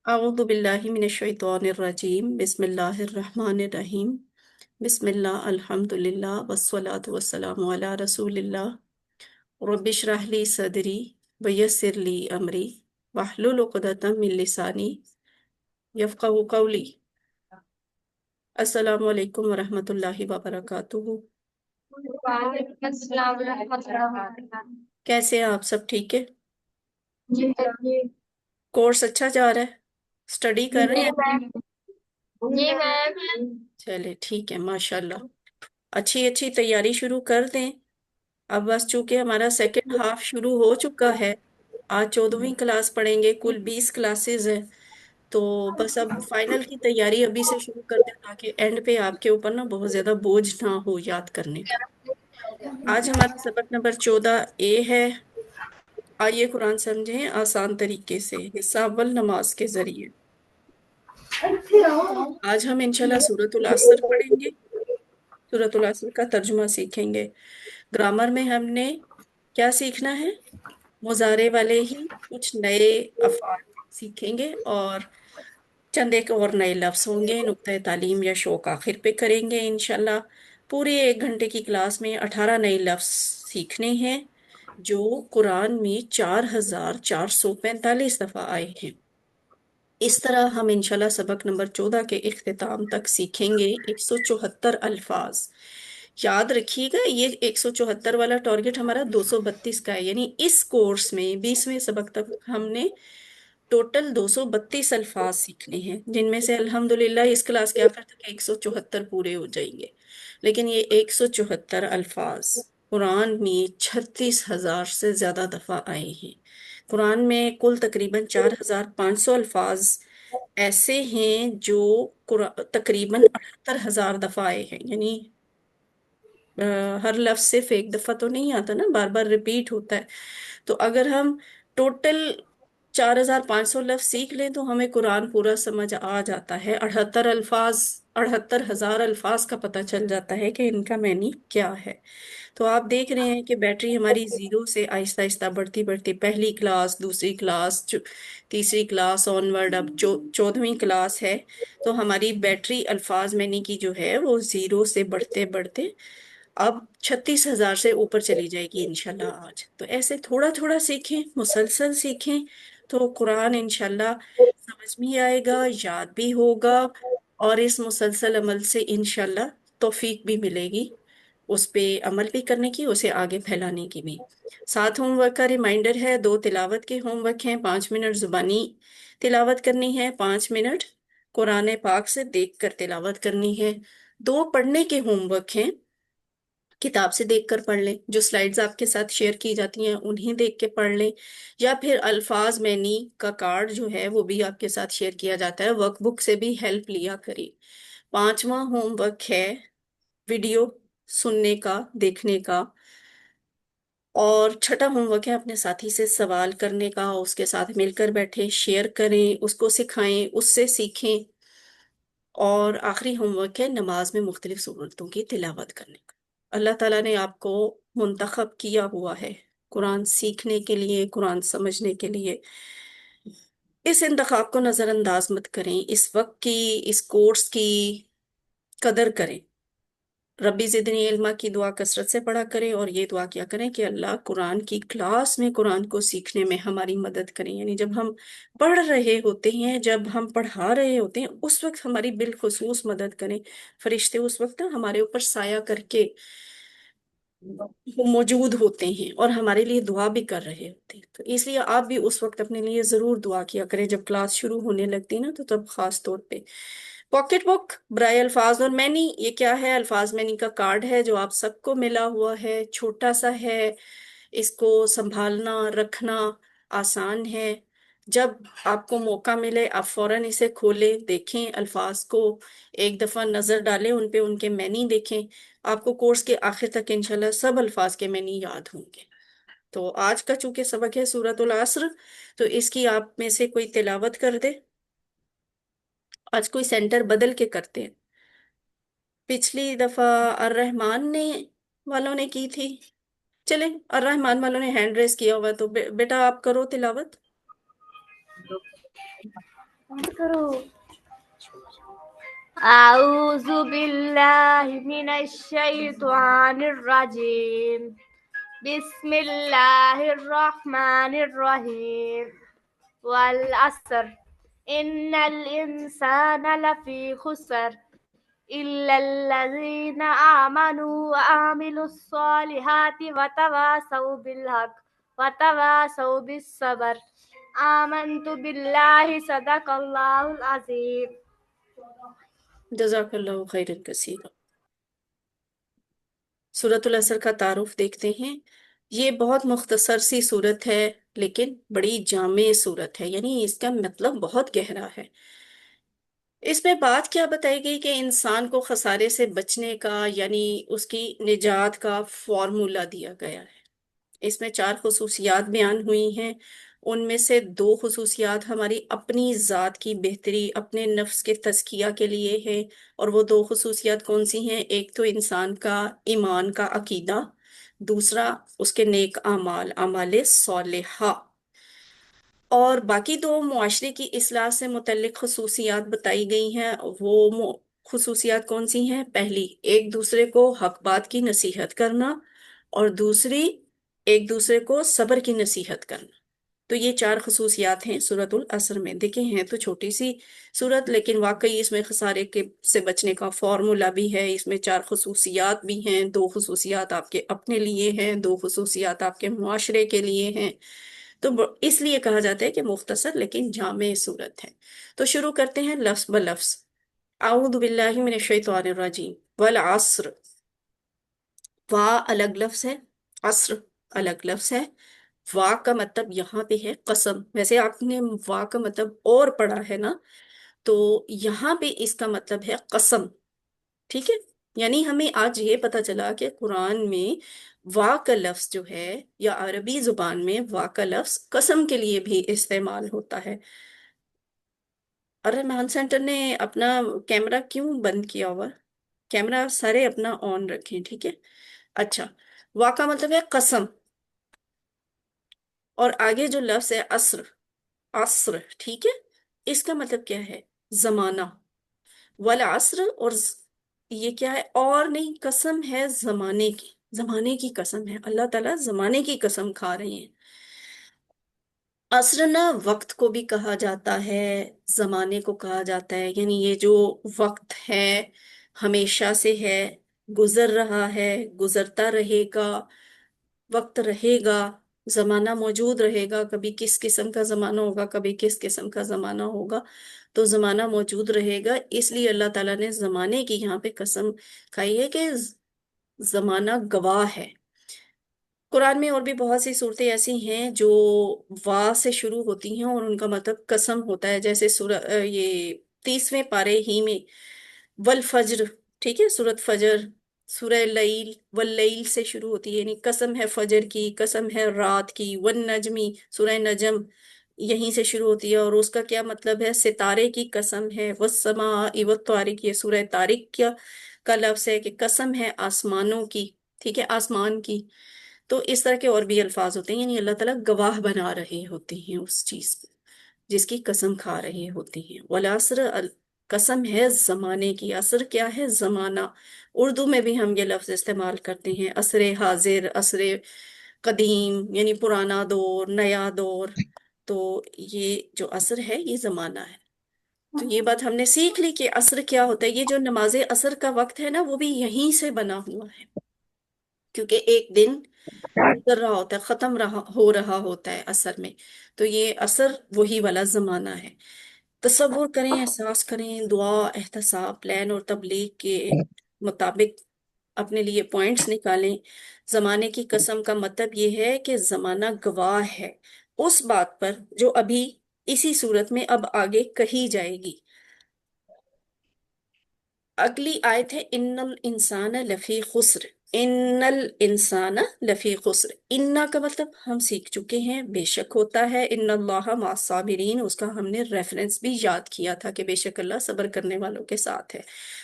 अऊज़ु बिल्लाहि मिनश्शैतानिर रजीम बिस्मिल्लाहिर रहमानिर रहीम बिस्मिल्लाह अल्हम्दुलिल्लाह वस्सलातु वस्सलामु अला रसूलिल्लाह रब्बिश्रह ली सदरी वयस्सिर ली अमरी वहलुल उक़दतम मिन लिसानी यफ़क़हू क़ौली। अस्सलामु अलैकुम वरहमतुल्लाहि वबरकातुहू। वालेकुम अस्सलाम रहमतुल्लाहि वबरकातुहू। कैसे हैं आप? सब ठीक है? जी जी। कोर्स अच्छा जा रहा है? स्टडी कर रहे हैं? मैम। जी मैम। चले ठीक है, माशाल्लाह। अच्छी अच्छी तैयारी शुरू कर दें। अब बस चूंकि हमारा सेकेंड हाफ शुरू हो चुका है। आज 14वीं क्लास पढ़ेंगे, कुल 20 क्लासेस है। तो बस अब फाइनल की तैयारी अभी से शुरू कर दें ताकि एंड पे आपके ऊपर ना बहुत ज्यादा बोझ ना हो याद करने का। आज हमारा सबक नंबर 14 ए है। आइए कुरान समझें आसान तरीके से, हिस्सा अव्वल नमाज के जरिए। आज हम इंशाल्लाह सूरतुल असर पढ़ेंगे। सूरतुल असर का तर्जुमा सीखेंगे। ग्रामर में हमने क्या सीखना है? मुजारे वाले ही कुछ नए अफ़आल सीखेंगे और चंद एक और नए लफ्ज होंगे। नुक्ता तालीम या शौक आखिर पे करेंगे इंशाल्लाह। पूरी 1 घंटे की क्लास में 18 नए लफ्ज सीखने हैं जो कुरान में 4445 दफा आए हैं। इस तरह हम इंशाल्लाह सबक नंबर 14 के इख्तिताम तक सीखेंगे 174 अल्फाज। याद रखिएगा, ये 174 वाला टारगेट हमारा 232 का है, यानी इस कोर्स में 20वें सबक तक हमने टोटल 232 अल्फाज सीखने हैं, जिनमें से अल्हम्दुलिल्लाह इस क्लास के आखिर तक 174 पूरे हो जाएंगे। लेकिन ये 174 अल्फाज कुरान में 36,000 से ज्यादा दफा आए हैं। कुरान में कुल तकरीबन 4,500 अल्फाज ऐसे हैं जो तकरीबन 78,000 दफा आए हैं। यानी अ, हर लफ्ज सिर्फ एक दफा तो नहीं आता ना, बार बार रिपीट होता है। तो अगर हम टोटल 4,500 लफ्ज सीख लें तो हमें कुरान पूरा समझ आ जाता है। 78 हजार अल्फाज का पता चल जाता है कि इनका मैनी क्या है। तो आप देख रहे हैं कि बैटरी हमारी जीरो से आहिस्ता आहिस्ता बढ़ती बढ़ती, पहली क्लास, दूसरी क्लास, तीसरी क्लास ऑनवर्ड, अब 14वीं क्लास है। तो हमारी बैटरी अल्फाज मैनी की जो है वो जीरो से बढ़ते बढ़ते अब 36,000 से ऊपर चली जाएगी इंशाल्लाह। आज तो ऐसे थोड़ा थोड़ा सीखें, मुसलसल सीखें, तो कुरान इंशाल्लाह समझ भी आएगा, याद भी होगा, और इस मुसलसल अमल से इंशाल्लाह तौफीक भी मिलेगी उस पे अमल भी करने की, उसे आगे फैलाने की भी। साथ होमवर्क का रिमाइंडर है, 2 तिलावत के होमवर्क हैं। 5 मिनट जुबानी तिलावत करनी है, 5 मिनट कुरान पाक से देख कर तिलावत करनी है। 2 पढ़ने के होमवर्क हैं, किताब से देखकर पढ़ लें, जो स्लाइड्स आपके साथ शेयर की जाती हैं उन्हें देख के पढ़ लें, या फिर अल्फाज मैनी का कार्ड जो है वो भी आपके साथ शेयर किया जाता है, वर्कबुक से भी हेल्प लिया करें। 5वां होमवर्क है वीडियो सुनने का, देखने का। और छठा होमवर्क है अपने साथी से सवाल करने का, उसके साथ मिलकर बैठे शेयर करें, उसको सिखाएं, उससे सीखें। और आखिरी होमवर्क है नमाज में मुख्तलिफ सूरतों की तिलावत करने का। अल्लाह ताला ने आपको मुंतखब किया हुआ है कुरान सीखने के लिए, कुरान समझने के लिए। इस इंतखाब को नजरअंदाज मत करें, इस वक्त की, इस कोर्स की कदर करें। रब्बी ज़िदनी इल्मा की दुआ कसरत से पढ़ा करें और ये दुआ किया करें कि अल्लाह कुरान की क्लास में कुरान को सीखने में हमारी मदद करें। यानी जब हम पढ़ रहे होते हैं, जब हम पढ़ा रहे होते हैं, उस वक्त हमारी बिलखुसूस मदद करें। फरिश्ते उस वक्त ना हमारे ऊपर साया करके वो मौजूद होते हैं और हमारे लिए दुआ भी कर रहे होते हैं। तो इसलिए आप भी उस वक्त अपने लिए जरूर दुआ किया करें। जब क्लास शुरू होने लगती है ना, तो तब खास तौर पे पॉकेट बुक ब्राई अल्फाज और मैनी, ये क्या है? अल्फाज मैनी का कार्ड है जो आप सबको मिला हुआ है, छोटा सा है। इसको संभालना रखना आसान है। जब आपको मौका मिले आप फौरन इसे खोलें, देखें अल्फाज को, एक दफा नजर डालें उन पे, उनके मैनी देखें। आपको कोर्स के आखिर तक इंशाल्लाह सब अल्फाज के मैनी याद होंगे। तो आज का चूंकि सबक है सूरतुल असर, तो इसकी आप में से कोई तिलावत कर दे। आज कोई सेंटर बदल के करते हैं। पिछली दफा अर रहमान ने वालों ने की थी। चले, अर रहमान वालों ने हैंड रेस किया हुआ है, तो बेटा आप करो तिलावत। أعوذ بالله من الشيطان الرجيم. بسم الله الرحمن الرحيم. والعصر إن الإنسان لفي خسر إلا الذين آمنوا وعملوا الصالحات وتواصوا بالحق وتواصوا بالصبر. آمنت بالله صدق الله العظيم. جزاک اللہ خیر کثیر۔ سورۃ العصر کا تعارف دیکھتے ہیں۔ یہ بہت مختصر سی سورت ہے، لیکن بڑی جامع سورت ہے، یعنی اس کا مطلب بہت گہرا ہے۔ اس میں بات کیا بتائی گئی کہ انسان کو خسارے سے بچنے کا، یعنی اس کی نجات کا فارمولا دیا گیا ہے۔ اس میں 4 خصوصیات بیان ہوئی ہیں۔ ان میں سے 2 خصوصیات ہماری اپنی ذات کی بہتری، اپنے نفس کے تزکیہ کے لیے ہیں۔ اور وہ 2 خصوصیات کون سی ہیں؟ ایک تو انسان کا ایمان کا عقیدہ، دوسرا اس کے نیک اعمال، اعمال صالحہ۔ اور باقی 2 معاشرے کی اصلاح سے متعلق خصوصیات بتائی گئی ہیں۔ وہ خصوصیات کون سی ہیں؟ پہلی، ایک دوسرے کو حق بات کی نصیحت کرنا، اور دوسری، ایک دوسرے کو صبر کی نصیحت کرنا۔ تو یہ 4 خصوصیات ہیں سورۃ العصر میں۔ دیکھیں ہیں تو چھوٹی سی سورت، لیکن واقعی اس میں خسارے کے سے بچنے کا فارمولا بھی ہے۔ اس میں 4 خصوصیات بھی ہیں، 2 خصوصیات آپ کے اپنے لیے ہیں، 2 خصوصیات آپ کے معاشرے کے لیے ہیں۔ تو اس لیے کہا جاتا ہے کہ مختصر لیکن جامع صورت ہے۔ تو شروع کرتے ہیں لفظ بلفظ۔ اعوذ باللہ من الشیطان الرجیم۔ والعصر، وا الگ لفظ ہے، عصر الگ لفظ ہے۔ وا کا مطلب یہاں پہ ہے قسم، ویسے آپ نے وا کا مطلب اور پڑھا ہے نا، تو یہاں پہ اس کا مطلب ہے قسم، ٹھیک ہے؟ یعنی ہمیں آج یہ پتا چلا کہ قرآن میں وا کا لفظ جو ہے، یا عربی زبان میں وا کا لفظ قسم کے لیے بھی استعمال ہوتا ہے۔ الرحمان سینٹر نے اپنا کیمرہ کیوں بند کیا ہوا؟ کیمرہ سارے اپنا آن رکھیں، ٹھیک ہے؟ اچھا، وا کا مطلب ہے قسم، اور آگے جو لفظ ہے عصر، عصر، ٹھیک ہے؟ اس کا مطلب کیا ہے؟ زمانہ۔ والعصر، اور یہ کیا ہے؟ اور نہیں، قسم ہے زمانے کی، زمانے کی قسم ہے، اللہ تعالیٰ زمانے کی قسم کھا رہے ہیں۔ عصر نہ وقت کو بھی کہا جاتا ہے، زمانے کو کہا جاتا ہے، یعنی یہ جو وقت ہے ہمیشہ سے ہے، گزر رہا ہے، گزرتا رہے گا، وقت رہے گا، زمانہ موجود رہے گا، کبھی کس قسم کا زمانہ ہوگا، کبھی کس قسم کا زمانہ ہوگا، تو زمانہ موجود رہے گا۔ اس لیے اللہ تعالیٰ نے زمانے کی یہاں پہ قسم کھائی ہے کہ زمانہ گواہ ہے۔ قرآن میں اور بھی بہت سی صورتیں ایسی ہیں جو وا سے شروع ہوتی ہیں اور ان کا مطلب قسم ہوتا ہے، جیسے یہ 30ویں پارے ہی میں والفجر، ٹھیک ہے؟ سورۃ فجر، سورہ لیل، واللیل سے شروع ہوتی ہے، یعنی قسم ہے فجر کی، قسم ہے رات کی، والنجمی، سورہ نجم یہیں سے شروع ہوتی ہے، اور اس کا کیا مطلب ہے؟ ستارے کی قسم ہے، والسماء والطارق، یہ سورہ طارق کا لفظ ہے کہ قسم ہے آسمانوں کی، ٹھیک ہے؟ آسمان کی۔ تو اس طرح کے اور بھی الفاظ ہوتے ہیں، یعنی اللہ تعالیٰ گواہ بنا رہے ہوتے ہیں اس چیز کو جس کی قسم کھا رہے ہوتے ہیں۔ والعصر، قسم ہے زمانے کی۔ عصر کیا ہے؟ زمانہ۔ اردو میں بھی ہم یہ لفظ استعمال کرتے ہیں، عصر حاضر، عصر قدیم، یعنی پرانا دور، نیا دور۔ تو یہ جو عصر ہے یہ زمانہ ہے۔ تو یہ بات ہم نے سیکھ لی کہ عصر کیا ہوتا ہے۔ یہ جو نماز عصر کا وقت ہے نا، وہ بھی یہیں سے بنا ہوا ہے، کیونکہ ایک دن گزر رہا ہوتا ہے، ختم ہو رہا ہوتا ہے عصر میں۔ تو یہ عصر وہی والا زمانہ ہے۔ تصور کریں، احساس کریں، دعا، احتساب، پلان اور تبلیغ کے مطابق اپنے لیے پوائنٹس نکالیں۔ زمانے کی قسم کا مطلب یہ ہے کہ زمانہ گواہ ہے اس بات پر جو ابھی اسی صورت میں اب آگے کہی جائے گی۔ اگلی آیت ہے ان الانسان لفی خسر۔ ان الانسان لفی خسر، انا کا مطلب ہم سیکھ چکے ہیں، بے شک ہوتا ہے، ان اللہ مع الصابرین، اس کا ہم نے ریفرنس بھی یاد کیا تھا کہ بے شک اللہ صبر کرنے والوں کے ساتھ ہے۔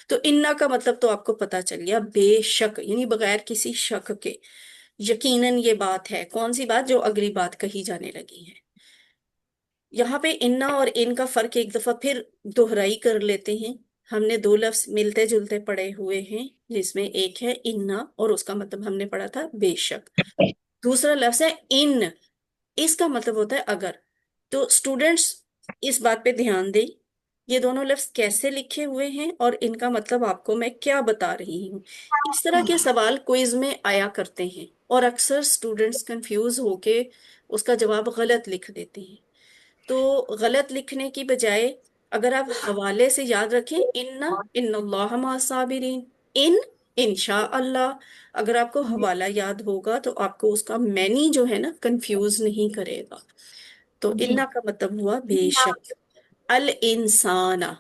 تو انا کا مطلب تو آپ کو پتا چل گیا، بے شک یعنی بغیر کسی شک کے، یقیناً یہ بات ہے۔ کون سی بات؟ جو اگلی بات کہی جانے لگی ہے۔ यहाँ पे इन्ना और इन का फर्क एक दफा फिर दोहराई कर लेते हैं। हमने दो लफ्ज मिलते जुलते पढ़े हुए हैं, जिसमें एक है इन्ना और उसका मतलब हमने पढ़ा था बेशक। दूसरा लफ्ज है इन, इसका मतलब होता है अगर। तो स्टूडेंट्स इस बात पे ध्यान दें, ये दोनों लफ्ज कैसे लिखे हुए हैं और इनका मतलब आपको मैं क्या बता रही हूँ। इस तरह के सवाल क्विज में आया करते हैं और अक्सर स्टूडेंट्स कंफ्यूज होके उसका जवाब गलत लिख देते हैं। तो गलत लिखने की बजाय अगर आप हवाले से याद रखें, इन्ना इन्नल्लाह मासाबिरीन, इन इंशा अल्लाह, अगर आपको हवाला याद होगा तो आपको उसका मैनी जो है ना कंफ्यूज नहीं करेगा। तो जी इन्ना का मतलब हुआ बेशक। अल इंसाना,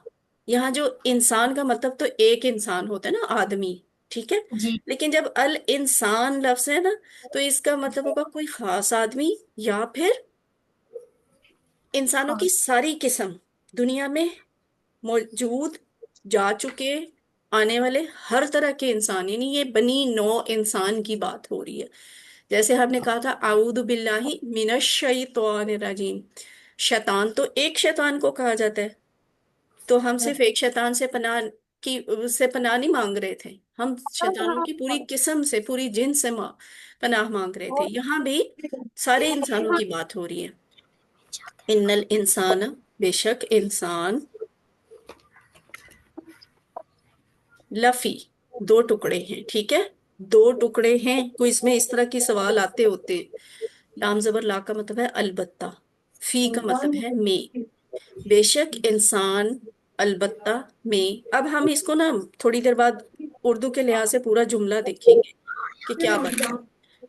यहाँ जो इंसान का मतलब तो एक इंसान होता है ना, आदमी, ठीक है। जी लेकिन जब अल इंसान लफ्ज है ना, तो इसका मतलब होगा कोई खास आदमी, या फिर इंसानों हाँ की सारी किस्म, दुनिया में मौजूद, जा चुके, आने वाले हर तरह के इंसान, यानी ये बनी नौ इंसान की बात हो रही है। जैसे हमने कहा था आऊदु बिल्लाहि मिनश शैतानिर रजीम, शैतान तो एक शैतान को कहा जाता है। तो हम सिर्फ एक शैतान से पनाह की उससे पनाह नहीं मांग रहे थे, हम शैतानों की पूरी किस्म से, पूरी जिन से पनाह मांग रहे थे। यहाँ भी सारे इंसानों की बात हो रही है। इन्नल इंसान, बेशक इंसान, लफी, दो टुकड़े हैं, ठीक है। दो टुकड़े हैं, क्विज में इस तरह के सवाल आते होते हैं। लाम जबर ला का मतलब है अलबत्ता, फी का मतलब है में। बेशक इंसान, अलबत्ता में। अब हम इसको ना थोड़ी देर बाद उर्दू के लिहाज से पूरा जुमला देखेंगे कि क्या बनता है।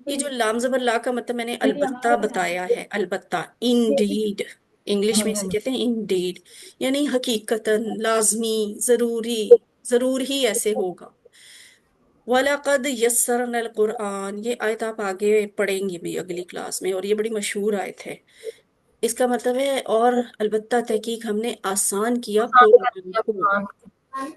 ये जो लाम जबर ला का मतलब मैंने अलबत्ता बताया है, अलबत्ता, इंडीड, इंग्लिश में इसे कहते हैं इंडीड, यानी हकीकतन, लाजमी, जरूरी, जरूर ही ऐसे होगा। वलकद यस्सरनल कुरआन, ये आयत आप आगे पढ़ेंगे भी अगली क्लास में, और ये बड़ी मशहूर आयत है। इसका मतलब है और अलबत्ता तहकीक हमने आसान किया कुरान को।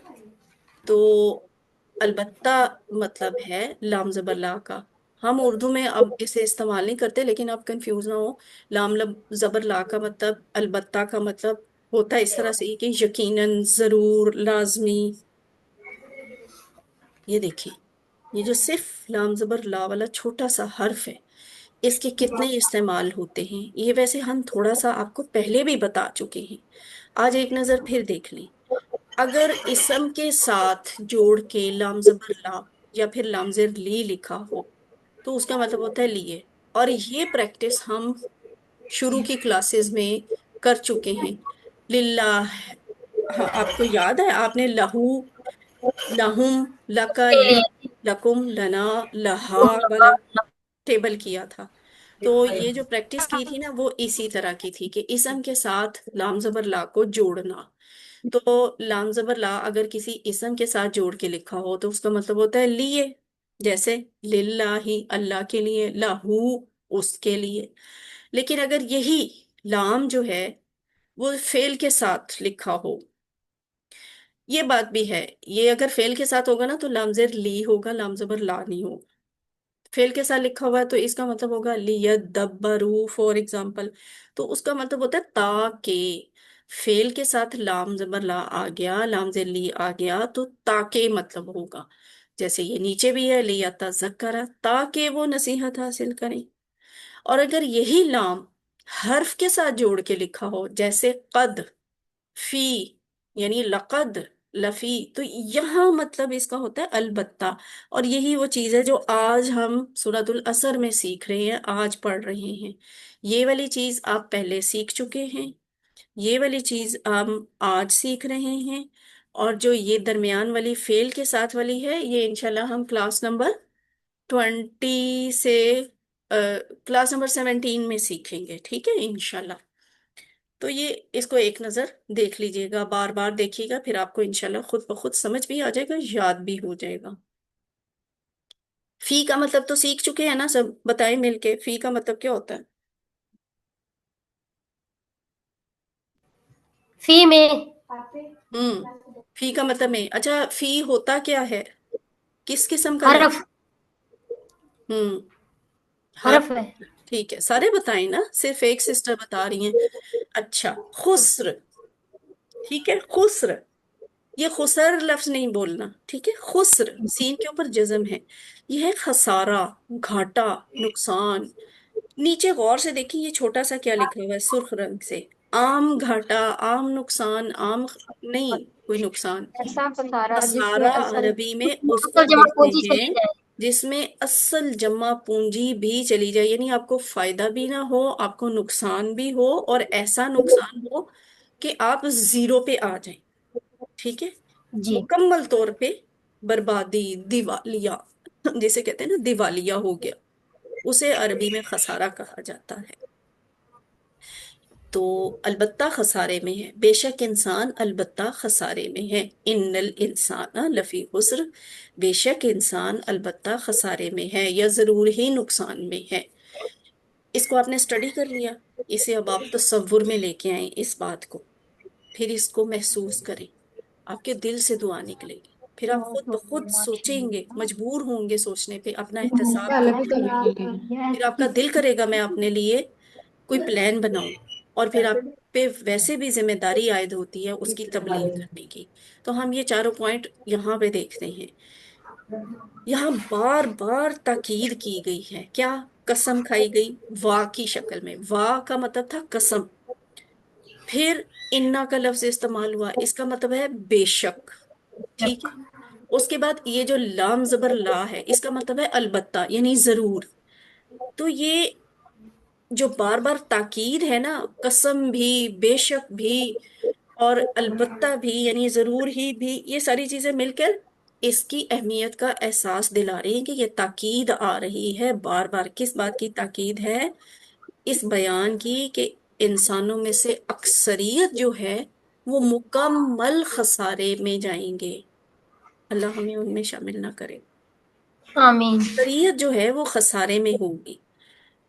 तो अलबत्ता मतलब है लाम जबर ला का। हम उर्दू में अब इसे इस्तेमाल नहीं करते, लेकिन आप कंफ्यूज ना हो। जबर ला का मतलब, अलबत्ता का मतलब होता है इस तरह से कि यकीनन, जरूर, लाजमी। ये देखिए, ये जो सिर्फ लाम जबर ला वाला छोटा सा हर्फ है, इसके कितने इस्तेमाल होते हैं ये वैसे हम थोड़ा सा आपको पहले भी बता चुके हैं। आज एक नजर फिर देख लें। अगर इसम के साथ जोड़ के लाम जबर ला या फिर लाम जेर ली लिखा हो, तो उसका मतलब होता है लिए। और ये प्रैक्टिस हम शुरू की क्लासेस में कर चुके हैं। लिल्लाह, हाँ आपको याद है आपने लहू, लहुम, लका, ली, लकुम, लना, लहा वाला टेबल किया था। तो ये जो प्रैक्टिस की थी ना, वो इसी तरह की थी कि इसम के साथ लाम जबर ला को जोड़ना। तो लाम जबर ला अगर किसी इसम के साथ जोड़ के लिखा हो तो उसका मतलब होता है लिए। जैसे लिल्लाही, अल्लाह के लिए, लाहू, उसके लिए। लेकिन अगर यही लाम जो है वो फेल के साथ लिखा हो, ये बात भी है, ये अगर फेल के साथ होगा ना तो लामजेर ली होगा, लाम जबर ला नहीं होगा। फेल के साथ लिखा हुआ है तो इसका मतलब होगा लियदब्बरू फॉर एग्जाम्पल। तो उसका मतलब होता है ताकि। फेल के साथ लाम जबर ला आ गया, लाम जेर ली आ गया, तो ताके मतलब होगा। जैसे ये नीचे भी है, लिया तजक्करा, ताकि वो नसीहत हासिल करें। और अगर यही लाम हर्फ के साथ जोड़ के लिखा हो, जैसे कद, फी, यानी लकद, लफी, तो यहाँ मतलब इसका होता है अलबत्ता। और यही वो चीज है जो आज हम सूरतुल असर में सीख रहे हैं, आज पढ़ रहे हैं। ये वाली चीज आप पहले सीख चुके हैं, ये वाली चीज हम आज सीख रहे हैं। और जो ये दरमियान वाली फेल के साथ वाली है, ये इंशाल्लाह हम क्लास नंबर 20 से क्लास नंबर 17 में सीखेंगे, ठीक है इंशाल्लाह। तो ये इसको एक नजर देख लीजिएगा, बार बार देखिएगा, फिर आपको इंशाल्लाह खुद ब खुद समझ भी आ जाएगा, याद भी हो जाएगा। फी का मतलब तो सीख चुके हैं ना सब, बताएं मिलके फी का मतलब क्या होता है। फी में हम्म, फी का मतलब में, अच्छा फी होता क्या है, किस किस्म का लफ्ज। हरफ हम्म, हर, हरफ है। ठीक है, सारे बताएं ना, सिर्फ एक सिस्टर बता रही हैं। अच्छा, खुस्र। ठीक है, खुस्र। ये खुसर लफ्ज नहीं बोलना, ठीक है, खुस्र सीन के ऊपर जज्म है। ये है खसारा, घाटा, नुकसान। नीचे गौर से देखिए, ये छोटा सा क्या लिखा हुआ है सुर्ख रंग से। आम घाटा, आम नुकसान, आम नहीं कोई नुकसान। ऐसा खसारा जिसमें खसारा असल अरबी में उसको असल जमा कहते पूंजी चली हैं जाए। जिसमें असल जमा पूंजी भी चली जाए, यानी आपको फायदा भी ना हो, आपको नुकसान भी हो, और ऐसा नुकसान हो कि आप जीरो पे आ जाएं। ठीक है, जी। मुकम्मल तौर पे बर्बादी, दिवालिया, जिसे कहते हैं ना दिवालिया हो गया, उसे अरबी में खसारा कहा जाता है। तो अलबत्ता खसारे में है, बेशक इंसान अलबत्ता खसारे में है। इन्नल इंसान लफी खुस्र, बेशक इंसान अलबत्ता खसारे में है या जरूर ही नुकसान में है। इसको आपने स्टडी कर लिया, इसे अब आप तसव्वुर में लेके आए इस बात को, फिर इसको महसूस करें, आपके दिल से दुआ निकलेगी, फिर आप खुद ब खुद सोचेंगे, मजबूर होंगे सोचने पे, अपना एहतसाब करेंगे। फिर आपका दिल करेगा मैं अपने लिए कोई प्लान बनाऊं, और फिर आप पे वैसे भी जिम्मेदारी आयद होती है उसकी तबलीग करने की। तो हम ये चारों पॉइंट यहाँ पे देखते हैं। यहाँ बार बार ताकीद की गई है, क्या? कसम खाई गई, वाह की शक्ल में, वाह का मतलब था कसम। फिर इन्ना का लफ्ज इस्तेमाल हुआ, इसका मतलब है बेशक। ठीक है, उसके बाद ये जो लाम जबर ला है, इसका मतलब है अलबत्ता, यानी जरूर। तो ये जो बार बार ताकीद है ना, कसम भी, बेशक भी, और अलबत्ता भी यानी जरूर ही भी, ये सारी चीजें मिलकर इसकी अहमियत का एहसास दिला रही हैं कि ये ताकीद आ रही है बार बार। किस बात की ताकीद है? इस बयान की कि इंसानों में से अक्सरियत जो है वो मुकम्मल खसारे में जाएंगे। अल्लाह हमें उनमें शामिल ना करे। आमीन। अक्सरियत जो है वो खसारे में होगी।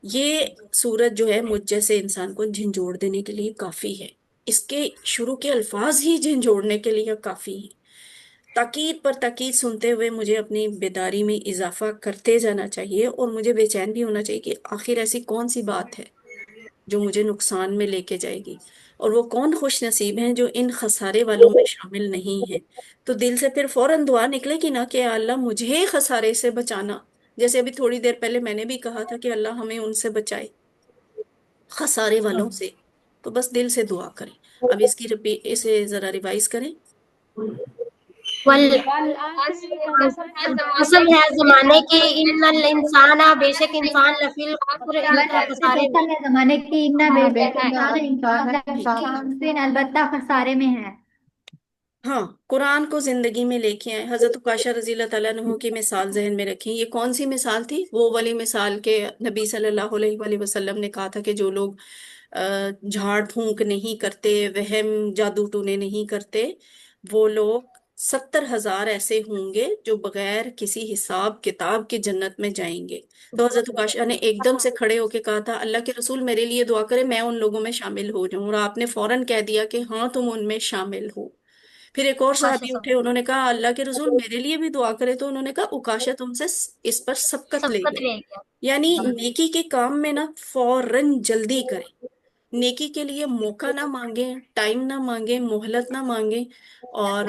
ये सूरत जो है मुझ जैसे इंसान को झंझोड़ देने के लिए काफी है। इसके शुरू के अल्फाज ही झंझोड़ने के लिए काफी है। ताकीद पर ताकीद सुनते हुए मुझे अपनी बेदारी में इजाफा करते जाना चाहिए, और मुझे बेचैन भी होना चाहिए कि आखिर ऐसी कौन सी बात है जो मुझे नुकसान में लेके जाएगी, और वो कौन खुश नसीब हैं जो इन खसारे वालों में शामिल नहीं है। तो दिल से फिर फौरन दुआ निकलेगी ना कि या अल्लाह मुझे खसारे से बचाना। जैसे अभी थोड़ी देर पहले मैंने भी कहा था कि अल्लाह हमें उनसे बचाए, खसारे वालों से। तो बस दिल से दुआ करें। अब इसकी रिपीट, इसे जरा रिवाइज करें। वल कसम है जमाने की, इन्नल इंसाना बेशक इंसान लफील खुस्र खसारे में। कसम है जमाने की, इन्ना बेशक इंसान इंसान ठीक है, इंसान अलबत्ता खसारे में है। हाँ, कुरान को जिंदगी में लेके आए। हजरत उकाशा रजी अल्लाह तआला अन्हु की मिसाल जहन में रखें। ये कौन सी मिसाल थी? वो वाली मिसाल के नबी सल्लल्लाहु अलैहि वसल्लम ने कहा था कि जो लोग झाड़ फूंक नहीं करते, वहम जादू टूने नहीं करते, वो लोग 70,000 ऐसे होंगे जो बगैर किसी हिसाब किताब के जन्नत में जाएंगे। तो हजरत उकाशा ने एकदम से खड़े होके कहा था, अल्लाह के रसूल मेरे लिए दुआ करें, मैं उन लोगों में शामिल हो जाऊं। और आपने फौरन कह दिया कि हाँ तुम उनमें शामिल हो। फिर एक और माशा साहबी उठे, उन्होंने कहा अल्लाह के रसूल मेरे लिए भी दुआ करे। तो उन्होंने कहा उकाशा तुमसे इस पर सबकत ले सबकत गए। रह गया। यानी जी। नेकी के काम में ना फौरन जल्दी करें। नेकी के लिए मौका ना मांगे, टाइम ना मांगे, मोहलत ना मांगे, और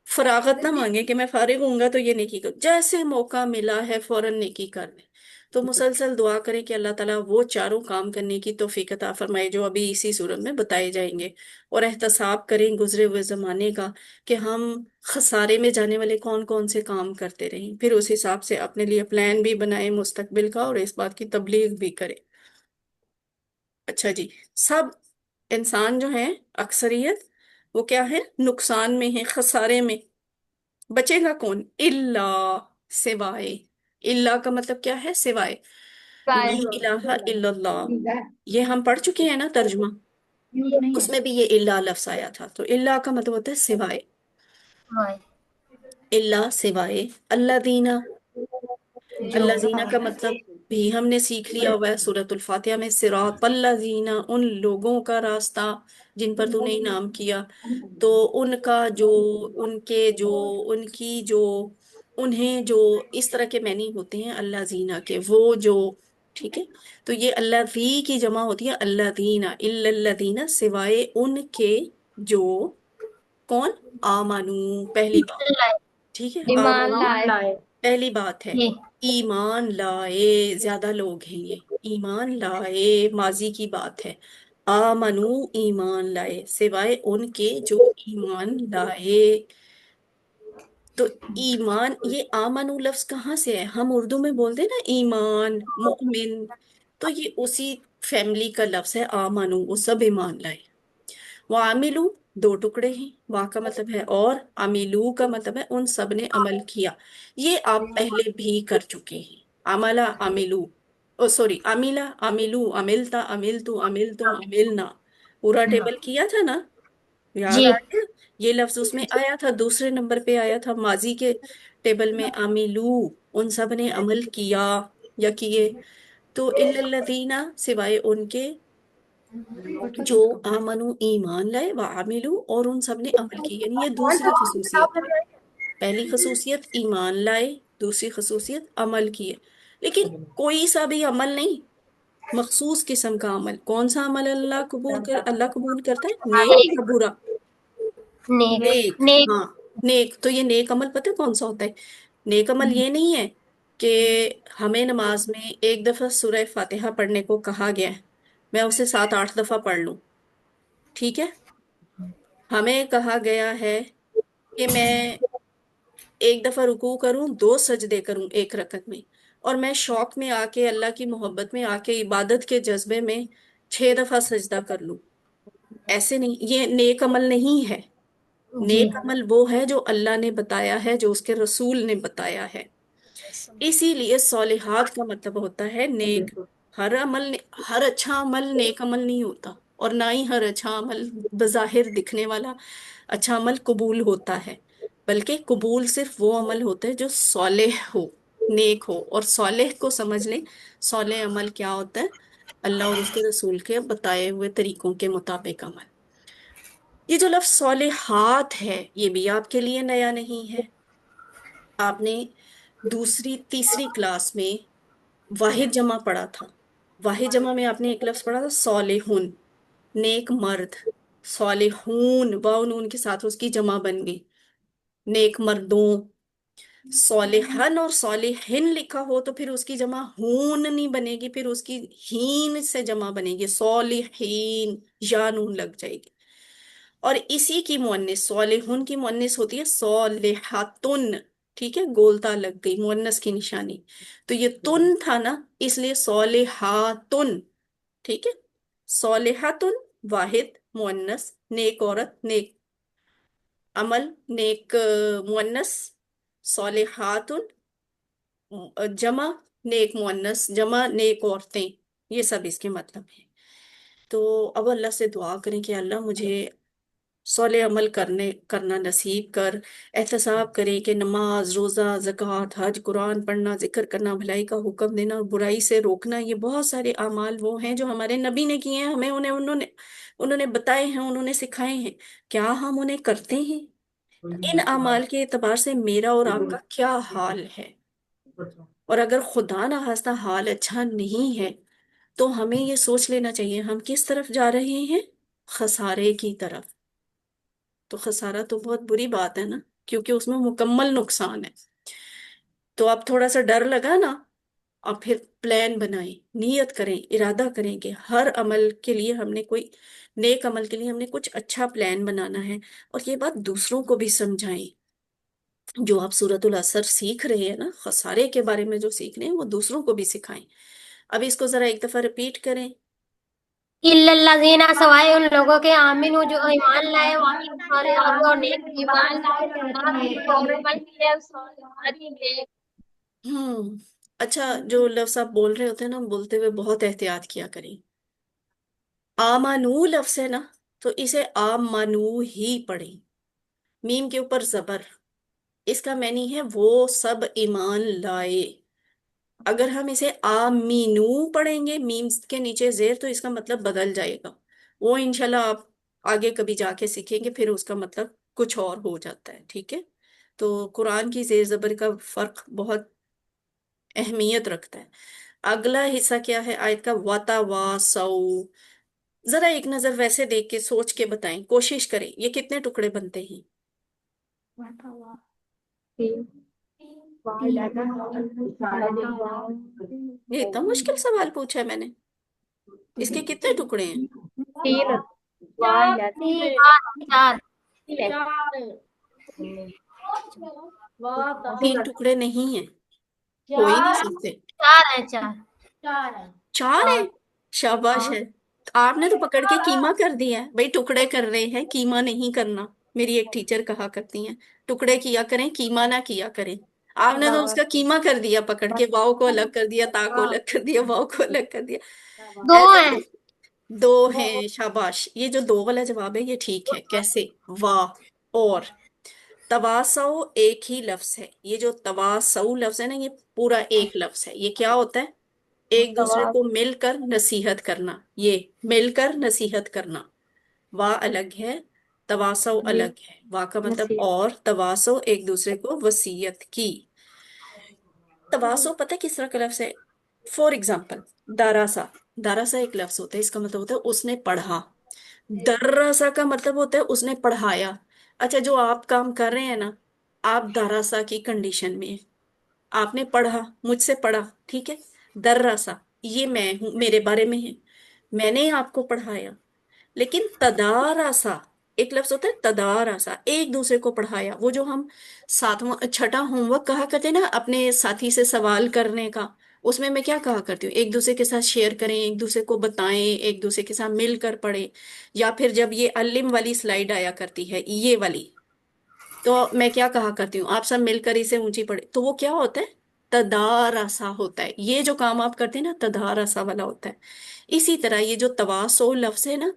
फरागत ना मांगे कि मैं फारिग होऊंगा तो ये नेकी कर, जैसे मौका मिला है फौरन नेकी कर ले। तो मुसलसल दुआ करें कि अल्लाह ताला वो चारों काम करने की तौफीक अता फरमाए जो अभी इसी सूरत में बताए जाएंगे। और एहतसाब करें गुजरे हुए जमाने का कि हम खसारे में जाने वाले कौन कौन से काम करते रहें, फिर उस हिसाब से अपने लिए प्लान भी बनाए मुस्तकबिल का, और इस बात की तबलीग भी करें। अच्छा जी, सब इंसान जो है, अक्सरियत, वो क्या है? नुकसान में है, खसारे में। बचेगा कौन? इल्ला, सिवाय। इल्ला का मतलब क्या है? सिवाय। ला इलाहा इल्लल्लाह, ये हम पढ़ चुके हैं ना तर्जुमा, यूज नहीं है। उसमें भी ये इल्ला लफ्ज आया था। तो इल्ला का मतलब होता है सिवाय। हाँ। इल्ला सिवाय। अल्लाह दीना, जो अल्लाजीना का मतलब भी हमने सीख लिया हुआ है सूरतुल फातिहा में, सिरात अल्लाजीना, उन लोगों का रास्ता जिन पर तूने इनाम किया। तो उनका जो, उनके जो, उनकी जो, उन्हें जो, इस तरह के मैनी होते हैं अल्लाजीना के, वो जो। ٹھیک ہے، تو یہ اللہ ذی کی جمع ہوتی ہے اللہ دینا، الا الذین، سوائے ان کے جو، کون، آمنو، پہلی بات، ٹھیک ہے، ایمان آمنو لائے پہلی بات ہے، جی ایمان لائے، زیادہ لوگ ہیں یہ، ایمان لائے ماضی کی بات ہے، آمنو ایمان لائے، سوائے ان کے جو ایمان لائے۔ تو ایمان، یہ آمنو لفظ کہاں سے ہے؟ ہم اردو میں بولتے ہیں نا ایمان، مؤمن، تو یہ اسی فیملی کا لفظ ہے آمنو، وہ سب ایمان لائے۔ وعملو دو ٹکڑے ہیں، وا کا مطلب ہے اور، عملو کا مطلب ہے ان سب نے عمل کیا، یہ آپ پہلے بھی کر چکے ہیں، عملا عملو، او سوری، عملا عملو، عملتا عملتو عملتم عملنا، پورا ٹیبل کیا تھا نا، یاد جی آ گیا؟ یہ لفظ اس میں آیا تھا، دوسرے نمبر پہ آیا تھا ماضی کے ٹیبل میں، عملو، ان سب نے عمل کیا یا کیے، تو الا الذین، سوائے ان کے جو آمنو ایمان لائے، وعملو اور ان سب نے عمل کی، یعنی یہ دوسری خصوصیت ہے، پہلی خصوصیت ایمان لائے، دوسری خصوصیت عمل کیے، لیکن کوئی سا بھی عمل نہیں، مخصوص قسم کا عمل، کون سا عمل اللہ قبول کرتا ہے، نیک یا برا؟ نیک نیک، نیک ہاں، نیک، تو یہ نیک عمل پتہ ہے کون سا ہوتا ہے؟ نیک عمل یہ نہیں ہے کہ ہمیں نماز میں ایک دفعہ سورہ فاتحہ پڑھنے کو کہا گیا ہے، میں اسے 7 8 دفعہ پڑھ لوں، ٹھیک ہے، ہمیں کہا گیا ہے کہ میں ایک دفعہ رکوع کروں، 2 سجدے کروں ایک رکعت میں، اور میں شوق میں آ کے، اللہ کی محبت میں آ کے، عبادت کے جذبے میں 6 دفعہ سجدہ کر لوں، ایسے نہیں، یہ نیک عمل نہیں ہے۔ جی نیک عمل وہ ہے جو اللہ نے بتایا ہے، جو اس کے رسول نے بتایا ہے، اسی لیے صالحات کا مطلب ہوتا ہے نیک، ہر عمل، ہر اچھا عمل نیک عمل نہیں ہوتا، اور نہ ہی ہر اچھا عمل بظاہر دکھنے والا اچھا عمل قبول ہوتا ہے، بلکہ قبول صرف وہ عمل ہوتا ہے جو صالح ہو، نیک ہو، اور صالح کو سمجھ لیں، صالح عمل کیا ہوتا ہے؟ اللہ اور اس کے رسول کے بتائے ہوئے طریقوں کے مطابق عمل۔ یہ جو لفظ صالحات ہے، یہ بھی آپ کے لیے نیا نہیں ہے، آپ نے دوسری تیسری کلاس میں واحد جمع پڑھا تھا، واحد جمع میں آپ نے ایک لفظ پڑھا تھا صالحون، نیک مرد، صالحون واو نون کے ساتھ اس کی جمع بن گئی، نیک مردوں، صالحن اور صالحن لکھا ہو تو پھر اس کی جمع ہون نہیں بنے گی، پھر اس کی ہین سے جمع بنے گی، صالحین، یا نون لگ جائے گی، اور اسی کی مؤنث صالحون کی مؤنث ہوتی ہے صالحاتن، ٹھیک ہے، گولتا لگ گئی مؤنث کی نشانی، تو یہ تن تھا نا، اس لیے صالحاتن، ٹھیک ہے، صالحاتن واحد مؤنث، نیک عورت، نیک عمل، نیک مؤنث، صالحاتن جمع، نیک مؤنث جمع، نیک عورتیں، یہ سب اس کے مطلب ہیں۔ تو اب اللہ سے دعا کریں کہ اللہ مجھے صالح عمل کرنا نصیب کر، احتساب کریں کہ نماز، روزہ، زکوٰۃ، حج، قرآن پڑھنا، ذکر کرنا، بھلائی کا حکم دینا اور برائی سے روکنا، یہ بہت سارے اعمال وہ ہیں جو ہمارے نبی نے کیے ہیں، ہمیں انہوں نے بتائے ہیں، انہوں نے سکھائے ہیں، کیا ہم انہیں کرتے ہیں؟ ان اعمال کے اعتبار سے میرا اور آپ کا کیا حال ہے؟ اور اگر خدا نخواستہ حال اچھا نہیں ہے تو ہمیں یہ سوچ لینا چاہیے ہم کس طرف جا رہے ہیں، خسارے کی طرف۔ تو خسارہ تو بہت بری بات ہے نا، کیونکہ اس میں مکمل نقصان ہے، تو اب تھوڑا سا ڈر لگا نا، اور پھر پلان بنائیں، نیت کریں، ارادہ کریں کہ ہر عمل کے لیے ہم نے کوئی، نیک عمل کے لیے ہم نے کچھ اچھا پلان بنانا ہے، اور یہ بات دوسروں کو بھی سمجھائیں، جو آپ سورۃ العصر سیکھ رہے ہیں نا، خسارے کے بارے میں جو سیکھ رہے ہیں وہ دوسروں کو بھی سکھائیں۔ اب اس کو ذرا ایک دفعہ رپیٹ کریں۔ الا الذین، سوائے ان لوگوں کے آمنو جو ایمان لائے، وعملوا الصالحات اور نیک ایمان لائے، اور عمل کیے صالحات نیک۔ اچھا، جو لفظ آپ بول رہے ہوتے ہیں نا، بولتے ہوئے بہت احتیاط کیا کریں، آمنو لفظ ہے نا، تو اسے آمنو ہی پڑھیں، میم کے اوپر زبر، اس کا معنی ہے وہ سب ایمان لائے، اگر ہم اسے آمینو پڑھیں گے میم کے نیچے زیر، تو اس کا مطلب بدل جائے گا، وہ انشاءاللہ آپ آگے کبھی جا کے سیکھیں گے، پھر اس کا مطلب کچھ اور ہو جاتا ہے، ٹھیک ہے، تو قرآن کی زیر زبر کا فرق بہت اہمیت رکھتا ہے۔ अगला हिस्सा क्या है आयत का? वतवासौ। जरा एक नजर वैसे देख के सोच के बताएं, कोशिश करें, ये कितने टुकड़े बनते हैं? ये इतना मुश्किल सवाल पूछा है मैंने। इसके कितने टुकड़े हैं? तीन। चार। तीन टुकड़े नहीं है, हो ही नहीं सकते। चार है, चार। चार है। शाबाश है। आपने तो पकड़ के कीमा कर दिया है भाई, टुकड़े कर रहे हैं, कीमा नहीं करना। मेरी एक टीचर कहा करती हैं, टुकड़े किया करें, कीमा ना किया करें। आपने तो उसका कीमा कर दिया, पकड़ के वाव को अलग कर दिया, ता को अलग कर दिया, वाव को अलग कर दिया। दो ऐसे है। तो दो हैं, शाबाश। ये जो दो वाला जवाब है ये ठीक है। कैसे? वाह। और तवासौ एक ही लफ्ज है। ये जो तवासौ लफ्ज है ना, ये पूरा एक लफ्ज है। ये क्या होता है? एक दूसरे को मिलकर नसीहत करना, ये मिलकर नसीहत करना। वाह अलग है, तवासौ अलग है। वाह का मतलब और, तवासौ एक दूसरे को वसीयत की। तवासौ पता है किस तरह का लफ्ज है? For example, दारासा। दारासा एक लफ्ज होता है, इसका मतलब होता है उसने पढ़ा। दर्रासा का मतलब होता है उसने पढ़ाया। अच्छा, जो आप काम कर रहे हैं ना, आप दारासा की कंडीशन में हैं। आपने पढ़ा, मुझसे पढ़ा, ठीक है। दर्रासा, ये मैं हूं, मेरे बारे में है, मैंने आपको पढ़ाया। लेकिन तदारासा एक लफ्ज होता है, तदारासा एक दूसरे को पढ़ाया। वो जो हम सातवां छठा होमवर्क कहा करते हैं ना अपने साथी से सवाल करने का, उसमें मैं क्या कहा करती हूँ? एक दूसरे के साथ शेयर करें, एक दूसरे को बताएं, एक दूसरे के साथ मिलकर पढ़ें। या फिर जब ये अलिम वाली स्लाइड आया करती है, ये वाली, तो मैं क्या कहा करती हूँ? आप सब मिलकर इसे ऊंची पढ़े, तो वो क्या होता है? तदारसा होता है। ये जो काम आप करते हैं ना, तदारसा वाला होता है। इसी तरह ये जो तवासो लफ्ज है ना,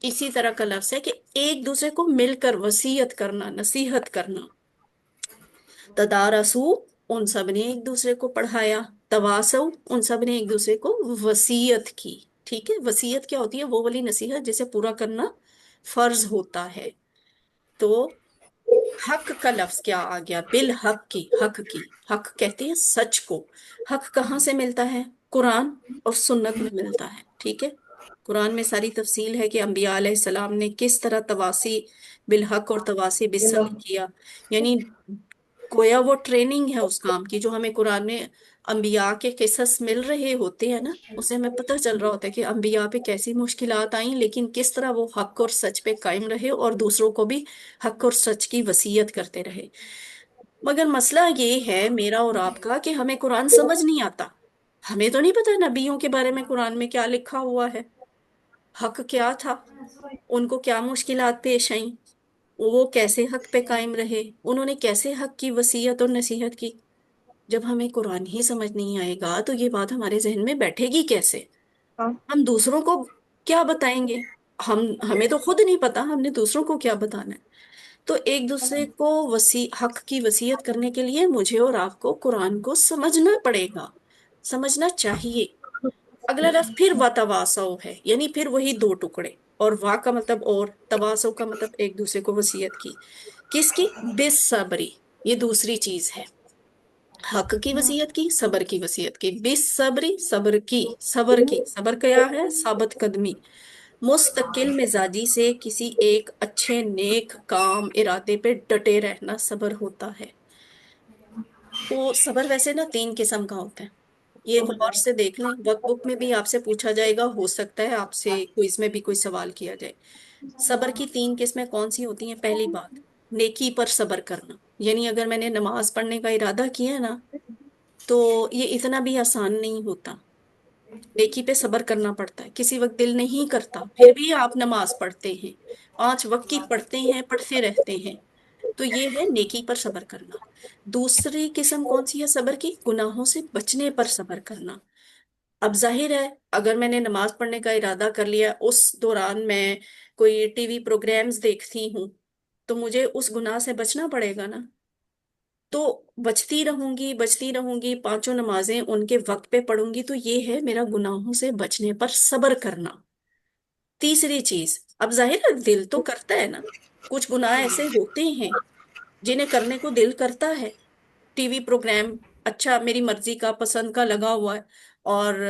इसी तरह का लफ्ज है कि एक दूसरे को मिलकर वसीयत करना, नसीहत करना। तदारसू, उन सब ने एक दूसरे को पढ़ाया। तवासो, उन सब ने एक दूसरे को वसीयत की। ठीक है, वसीयत क्या होती है? वो वाली नसीहत जिसे पूरा करना फर्ज होता है। तो हक का लफ्ज क्या आ गया? बिल हक की, हक की। हक कहते हैं सच को। हक कहाँ से मिलता है? कुरान और सुन्नत में मिलता है, ठीक है। कुरान में सारी तफसील है कि अंबिया अलैहिस्सलाम ने किस तरह तवासी बिल हक और तवासी बिस्सब्र किया। यानी गोया वो ट्रेनिंग है उस काम की, जो हमें कुरान में अंबिया के किस्सस मिल रहे होते हैं ना, उसे हमें पता चल रहा होता है कि अंबिया पे कैसी मुश्किलात आई, लेकिन किस तरह वो हक और सच पे कायम रहे और दूसरों को भी हक और सच की वसीयत करते रहे। मगर मसला ये है मेरा और आपका कि हमें कुरान समझ नहीं आता। हमें तो नहीं पता नबियों के बारे में कुरान में क्या लिखा हुआ है, हक क्या था, उनको क्या मुश्किलात पेश आई, वो कैसे हक पे कायम रहे, उन्होंने कैसे हक की वसीयत और नसीहत की। जब हमें कुरान ही समझ नहीं आएगा तो ये बात हमारे जहन में बैठेगी कैसे? हम दूसरों को क्या बताएंगे? हमें तो खुद नहीं पता, हमने दूसरों को क्या बताना है? तो एक दूसरे को हक की वसीयत करने के लिए मुझे और आपको कुरान को समझना पड़ेगा, समझना चाहिए। अगला लफ्ज फिर वातावासो है, यानी फिर वही दो टुकड़े। और वा का मतलब और, तवासो का मतलब एक दूसरे को वसीयत की। किसकी? बेसब्री। ये दूसरी चीज है। हक की वसीयत की, सबर की वसीयत की। बेसब्री, सबर की, सबर की, सबर क्या है? साबित कदमी। मुस्तकिल मिजाजी से किसी एक अच्छे नेक काम इरादे पे डटे रहना सबर होता है। तो सबर वैसे ना तीन किस्म का होता है। ये गौर से देख लें, वर्क बुक में भी आपसे पूछा जाएगा, हो सकता है आपसे क्विज में भी कोई सवाल किया जाए। सबर की तीन किस्में कौन सी होती हैं? पहली बात, नेकी पर सबर करना। यानी अगर मैंने नमाज पढ़ने का इरादा किया है ना, तो ये इतना भी आसान नहीं होता। नेकी पे सबर करना पड़ता है, किसी वक्त दिल नहीं करता, फिर भी आप नमाज पढ़ते हैं, 5 वक्त की पढ़ते हैं, पढ़ते रहते हैं। तो ये है नेकी पर सबर करना। दूसरी किस्म कौन सी है सबर की? गुनाहों से बचने पर सबर करना। अब जाहिर है, अगर मैंने नमाज पढ़ने का इरादा कर लिया, उस दौरान मैं कोई टीवी प्रोग्राम्स देखती हूँ, तो मुझे उस गुनाह से बचना पड़ेगा ना। तो बचती रहूंगी, बचती रहूंगी, पांचों नमाजें उनके वक्त पे पढ़ूंगी, तो ये है मेरा गुनाहों से बचने पर सब्र करना। तीसरी चीज, अब जाहिर है दिल तो करता है ना, कुछ गुनाह ऐसे होते हैं जिन्हें करने को दिल करता है। टीवी प्रोग्राम अच्छा मेरी मर्जी का, पसंद का लगा हुआ है, और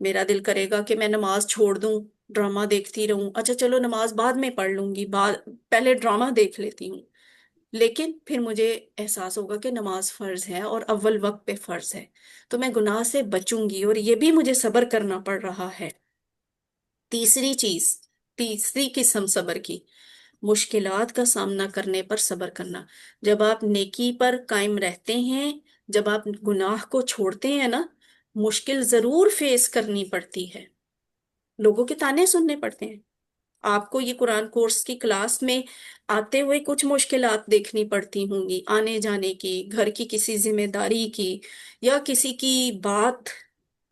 मेरा दिल करेगा कि मैं नमाज छोड़ दूं, ड्रामा देखती रहूं, अच्छा चलो नमाज बाद में पढ़ लूंगी, बाद पहले ड्रामा देख लेती हूँ। लेकिन फिर मुझे एहसास होगा कि नमाज फर्ज है और अव्वल वक्त पे फर्ज है, तो मैं गुनाह से बचूंगी, और ये भी मुझे सब्र करना पड़ रहा है। तीसरी चीज, तीसरी किस्म सब्र की, मुश्किलात का सामना करने पर सब्र करना। जब आप नेकी पर कायम रहते हैं, जब आप गुनाह को छोड़ते हैं ना, मुश्किल जरूर फेस करनी पड़ती है, लोगों के ताने सुनने पड़ते हैं। आपको ये कुरान कोर्स की क्लास में आते हुए कुछ मुश्किलात देखनी पड़ती होंगी, आने जाने की, घर की किसी जिम्मेदारी की, या किसी की बात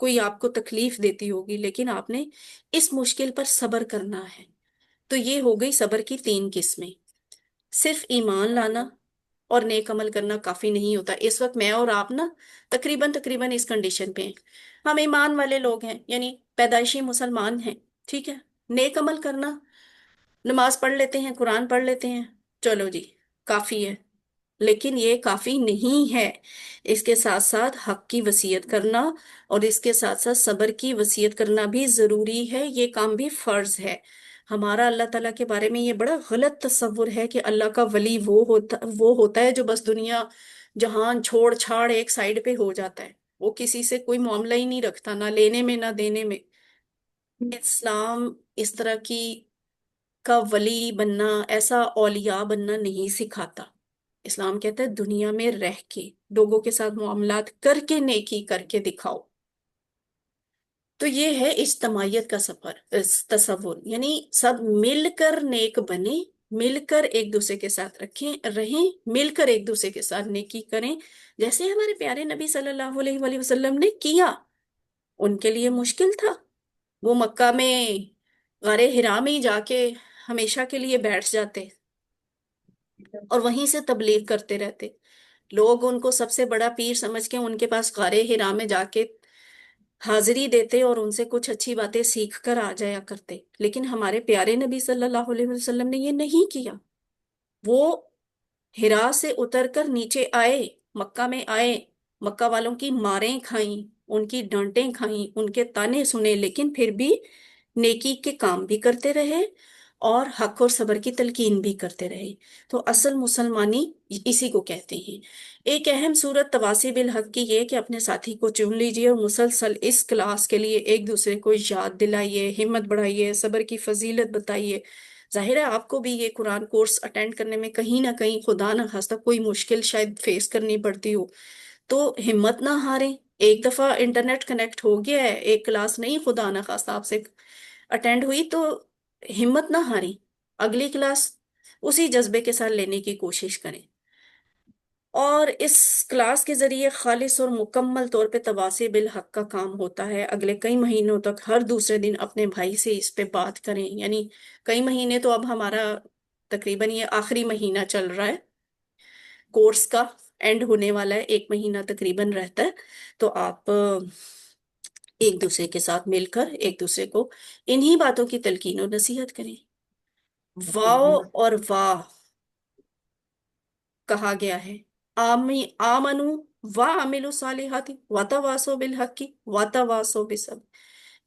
कोई आपको तकलीफ देती होगी, लेकिन आपने इस मुश्किल पर सब्र करना है। तो ये हो गई सब्र की तीन किस्में। सिर्फ ईमान लाना और नेक अमल करना काफी नहीं होता। इस वक्त मैं और आप ना तकरीबन तकरीबन इस कंडीशन पे हैं, हम ईमान वाले लोग हैं, यानी पैदाइशी मुसलमान हैं, ठीक है। नेक अमल करना, नमाज पढ़ लेते हैं, कुरान पढ़ लेते हैं, चलो जी, काफी है। लेकिन ये काफी नहीं है, इसके साथ साथ हक की वसीयत करना और इसके साथ साथ सब्र की वसीयत करना भी जरूरी है, ये काम भी फर्ज है। हमारा अल्लाह ताला के बारे में ये बड़ा गलत तस्वुर है कि अल्लाह का वली वो होता है जो बस दुनिया जहान छोड़ छाड़ एक साइड पे हो जाता है, वो किसी से कोई मामला ही नहीं रखता, ना लेने में ना देने में। इस्लाम इस तरह की का वली बनना, ऐसा औलिया बनना नहीं सिखाता। इस्लाम कहता है दुनिया में रह के लोगों के साथ मुआमलात करके नेकी करके दिखाओ। तो ये है इज्तमाइयत का सफर, तसव्वुर, यानी सब मिलकर नेक बने, मिलकर एक दूसरे के साथ रखें रहें, मिलकर एक दूसरे के साथ नेकी करें, जैसे हमारे प्यारे नबी सल्लल्लाहु अलैहि वसल्लम ने किया। उनके लिए मुश्किल था, वो मक्का में गारे हिरा में ही जाके हमेशा के लिए बैठ जाते और वहीं से तबलीग करते रहते। लोग उनको सबसे बड़ा पीर समझ के उनके पास गारे हिरा में जाके हाजिरी देते और उनसे कुछ अच्छी बातें सीख कर आ जाया करते। लेकिन हमारे प्यारे नबी सल्लल्लाहु अलैहि वसल्लम ने ये नहीं किया। वो हिरा से उतरकर नीचे आए, मक्का में आए, मक्का वालों की मारें खाई, उनकी डांटें खाई, उनके ताने सुने, लेकिन फिर भी नेकी के काम भी करते रहे और हक और सब्र की तलकीन भी करते रहे। तो असल मुसलमानी इसी को कहते हैं। एक अहम सूरत तवासी बिल हक की ये कि अपने साथी को चुन लीजिए और मुसलसल इस क्लास के लिए एक दूसरे को याद दिलाइए, हिम्मत बढ़ाइए, सब्र की फजीलत बताइए। जाहिर है आपको भी ये कुरान कोर्स अटेंड करने में कहीं ना कहीं खुदा ना खास्ता कोई मुश्किल शायद फेस करनी पड़ती हो, तो हिम्मत ना हारें। एक दफा इंटरनेट कनेक्ट हो गया है, एक क्लास नहीं खुदा ना खास्ता आपसे अटेंड हुई, तो हिम्मत ना हारें, अगली क्लास उसी जज्बे के साथ लेने की कोशिश करें। और इस क्लास के जरिए खालिस और मुकम्मल तौर पे तवासे बिल हक का काम होता है। अगले कई महीनों तक हर दूसरे दिन अपने भाई से इस पे बात करें, यानी कई महीने तो अब हमारा तकरीबन ये आखिरी महीना चल रहा है, कोर्स का एंड होने वाला है, एक महीना तकरीबन रहता है। तो आप एक दूसरे के साथ मिलकर एक दूसरे को इन्हीं बातों की तलकीन और नसीहत करें। वाओ और वाह कहा गया है, आमी आमनु व अमिलु सालिहाति वतवासो बिल हक्की वतवासो बिसब्र।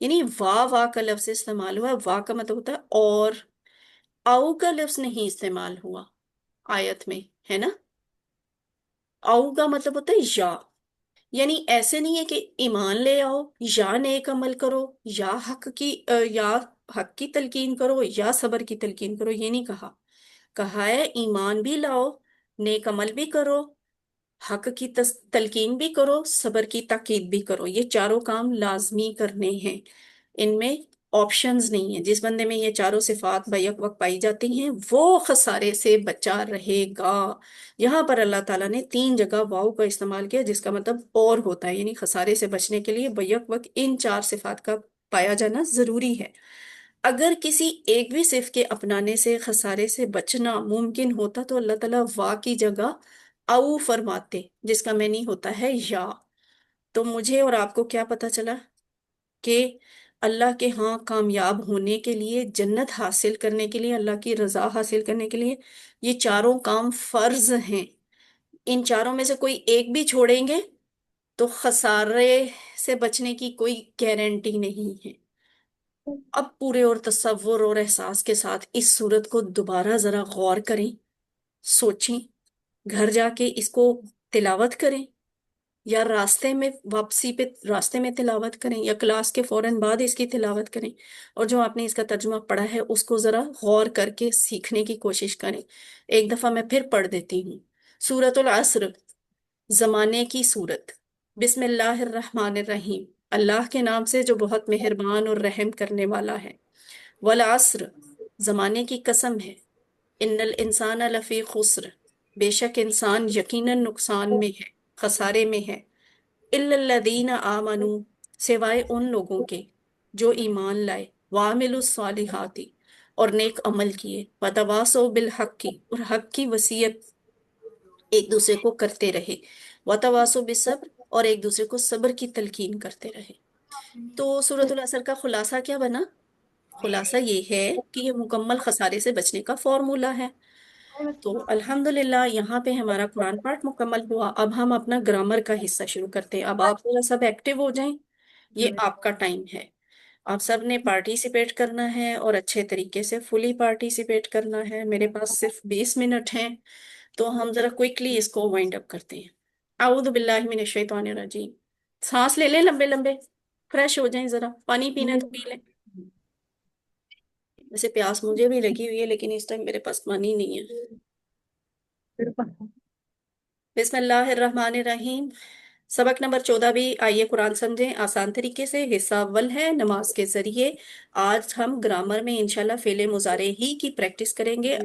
यानी वाह वाह का लफ्ज इस्तेमाल हुआ, वाह का मतलब होता है और, आउ का लफ्ज नहीं इस्तेमाल हुआ आयत में, है ना। आउ का मतलब होता है या, यानी ऐसे नहीं है कि ईमान ले आओ या नेक अमल करो या या हक की तलकीन करो या सबर की तलकीन करो, ये नहीं कहा। कहा है ईमान भी लाओ, नेक अमल भी करो, हक की तलकीन भी करो, सबर की ताकीद भी करो, ये चारों काम लाजमी करने हैं। इनमें ऑप्शंस नहीं है। जिस बंदे में ये चारों सिफात बैक वक्त पाई जाती हैं वो खसारे से बचा रहेगा। यहाँ पर अल्लाह ताला ने तीन जगह वाव का इस्तेमाल किया, जिसका मतलब और होता है, यानी खसारे से बचने के लिए बैक वक्त इन चार सिफात का पाया जाना जरूरी है। अगर किसी एक भी सिर्फ के अपनाने से खसारे से बचना मुमकिन होता तो अल्लाह ताला वाह की जगह आऊ फरमाते, जिसका मैनी होता है या। तो मुझे और आपको क्या पता चला कि अल्लाह के यहाँ कामयाब होने के लिए, जन्नत हासिल करने के लिए, अल्लाह की रजा हासिल करने के लिए ये चारों काम फर्ज हैं। इन चारों में से कोई एक भी छोड़ेंगे तो खसारे से बचने की कोई गारंटी नहीं है। अब पूरे और तसव्वुर और एहसास के साथ इस सूरत को दोबारा जरा गौर करें, सोचें, घर जाके इसको तिलावत करें, या रास्ते में वापसी पे रास्ते में तिलावत करें, या क्लास के फौरन बाद इसकी तिलावत करें। और जो आपने इसका तर्जुमा पढ़ा है उसको जरा गौर करके सीखने की कोशिश करें। एक दफा मैं फिर पढ़ देती हूँ। सूरतुल अस्र, जमाने की सूरत। बिस्मिल्लाहिर्रहमानिर्रहीम, अल्लाह के नाम से जो बहुत मेहरबान और रहम करने वाला है। वल अस्र, जमाने की कसम है। इन्नल इंसान लफी खुस्र, बेशक इंसान यकीनन नुकसान में है, खसारे में है। इल्लल्लदीना आमनू, सिवाय उन लोगों के जो ईमान लाए, वामिलुस सालिहाती, और नेक अमल किए, वतवासो बिल हक की, और हक की वसीयत एक दूसरे को करते रहे, वतवासो बिसब्र, और एक दूसरे को सब्र की तलकीन करते रहे। तो सूरतुल असर का खुलासा क्या बना? खुलासा ये है कि ये मुकम्मल खसारे से बचने का फॉर्मूला है। तो अल्हम्दुलिल्लाह यहाँ पे हमारा कुरान पाठ मुकम्मल हुआ। अब हम अपना ग्रामर का हिस्सा शुरू करते हैं। अब आप थोड़ा सब एक्टिव हो जाएं, ये आपका टाइम है। आप सब ने पार्टिसिपेट करना है और अच्छे तरीके से फुली पार्टिसिपेट करना है। मेरे पास सिर्फ 20 मिनट हैं, तो हम जरा क्विकली इसको वाइंड अप करते हैं। आऊदु बिल्लाहि मिनश शैतानिर रजीम। सांस ले लें लंबे लंबे, फ्रेश हो जाएं, जरा पानी पीना है तो पी लें। वैसे प्यास मुझे भी लगी हुई है, लेकिन इस टाइम मेरे पास पानी नहीं है। बिस्मिल्लाहिर्रहमानिर्रहीम। सबक नंबर 14 भी आइए कुरान समझें आसान तरीके से। हिस्सा अव्वल है नमाज के जरिए। आज हम ग्रामर में इंशाल्लाह फेले मुजारे ही की प्रैक्टिस करेंगे।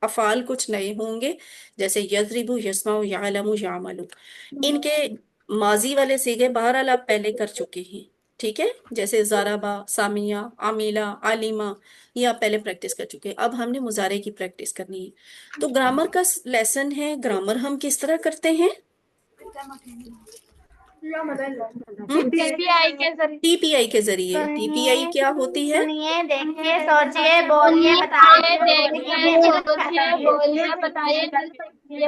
अफाल कुछ नए होंगे, जैसे यजरिबु, यस्माउ, यालमु, यामलु। इनके माजी वाले सीगे बहरहाल आप पहले कर चुके हैं, ठीक है। जैसे जाराबा, सामिया, आमिला, आलिमा, ये आप पहले प्रैक्टिस कर चुके हैं। अब हमने मुजारे की प्रैक्टिस करनी है। तो ग्रामर का लेसन है। ग्रामर हम किस तरह करते हैं? पीपीआई के जरिए। टीपीआई के जरिए। टीपीआई क्या होती है? सुनिए, देखिए, सोचिए, बोलिए, सुनिए, बताइए, देखिए, बोलिए, सोचिए, बोलिए, बताइए, ये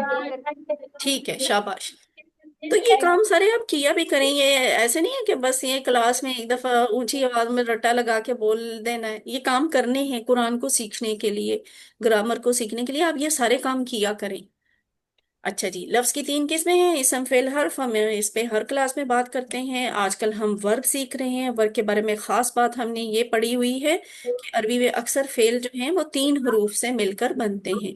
ठीक है, शाबाश। तो ये काम सारे आप किया भी करेंगे। ऐसे नहीं है कि बस ये क्लास में एक दफा ऊंची आवाज में रट्टा लगा के बोल देना है। ये काम करने हैं कुरान को सीखने के लिए, ग्रामर को सीखने के लिए। आप ये सारे काम किया करें। अच्छा जी, लफ्ज की 3 किस्में हैं। इसम फेल हर्फ, हम इस पे हर क्लास में बात करते हैं। आजकल हम वर्ब सीख रहे हैं। वर्ब के बारे में खास बात हमने ये पढ़ी हुई है कि अरबी में अक्सर फेल जो हैं वो 3 हरूफ से मिलकर बनते हैं।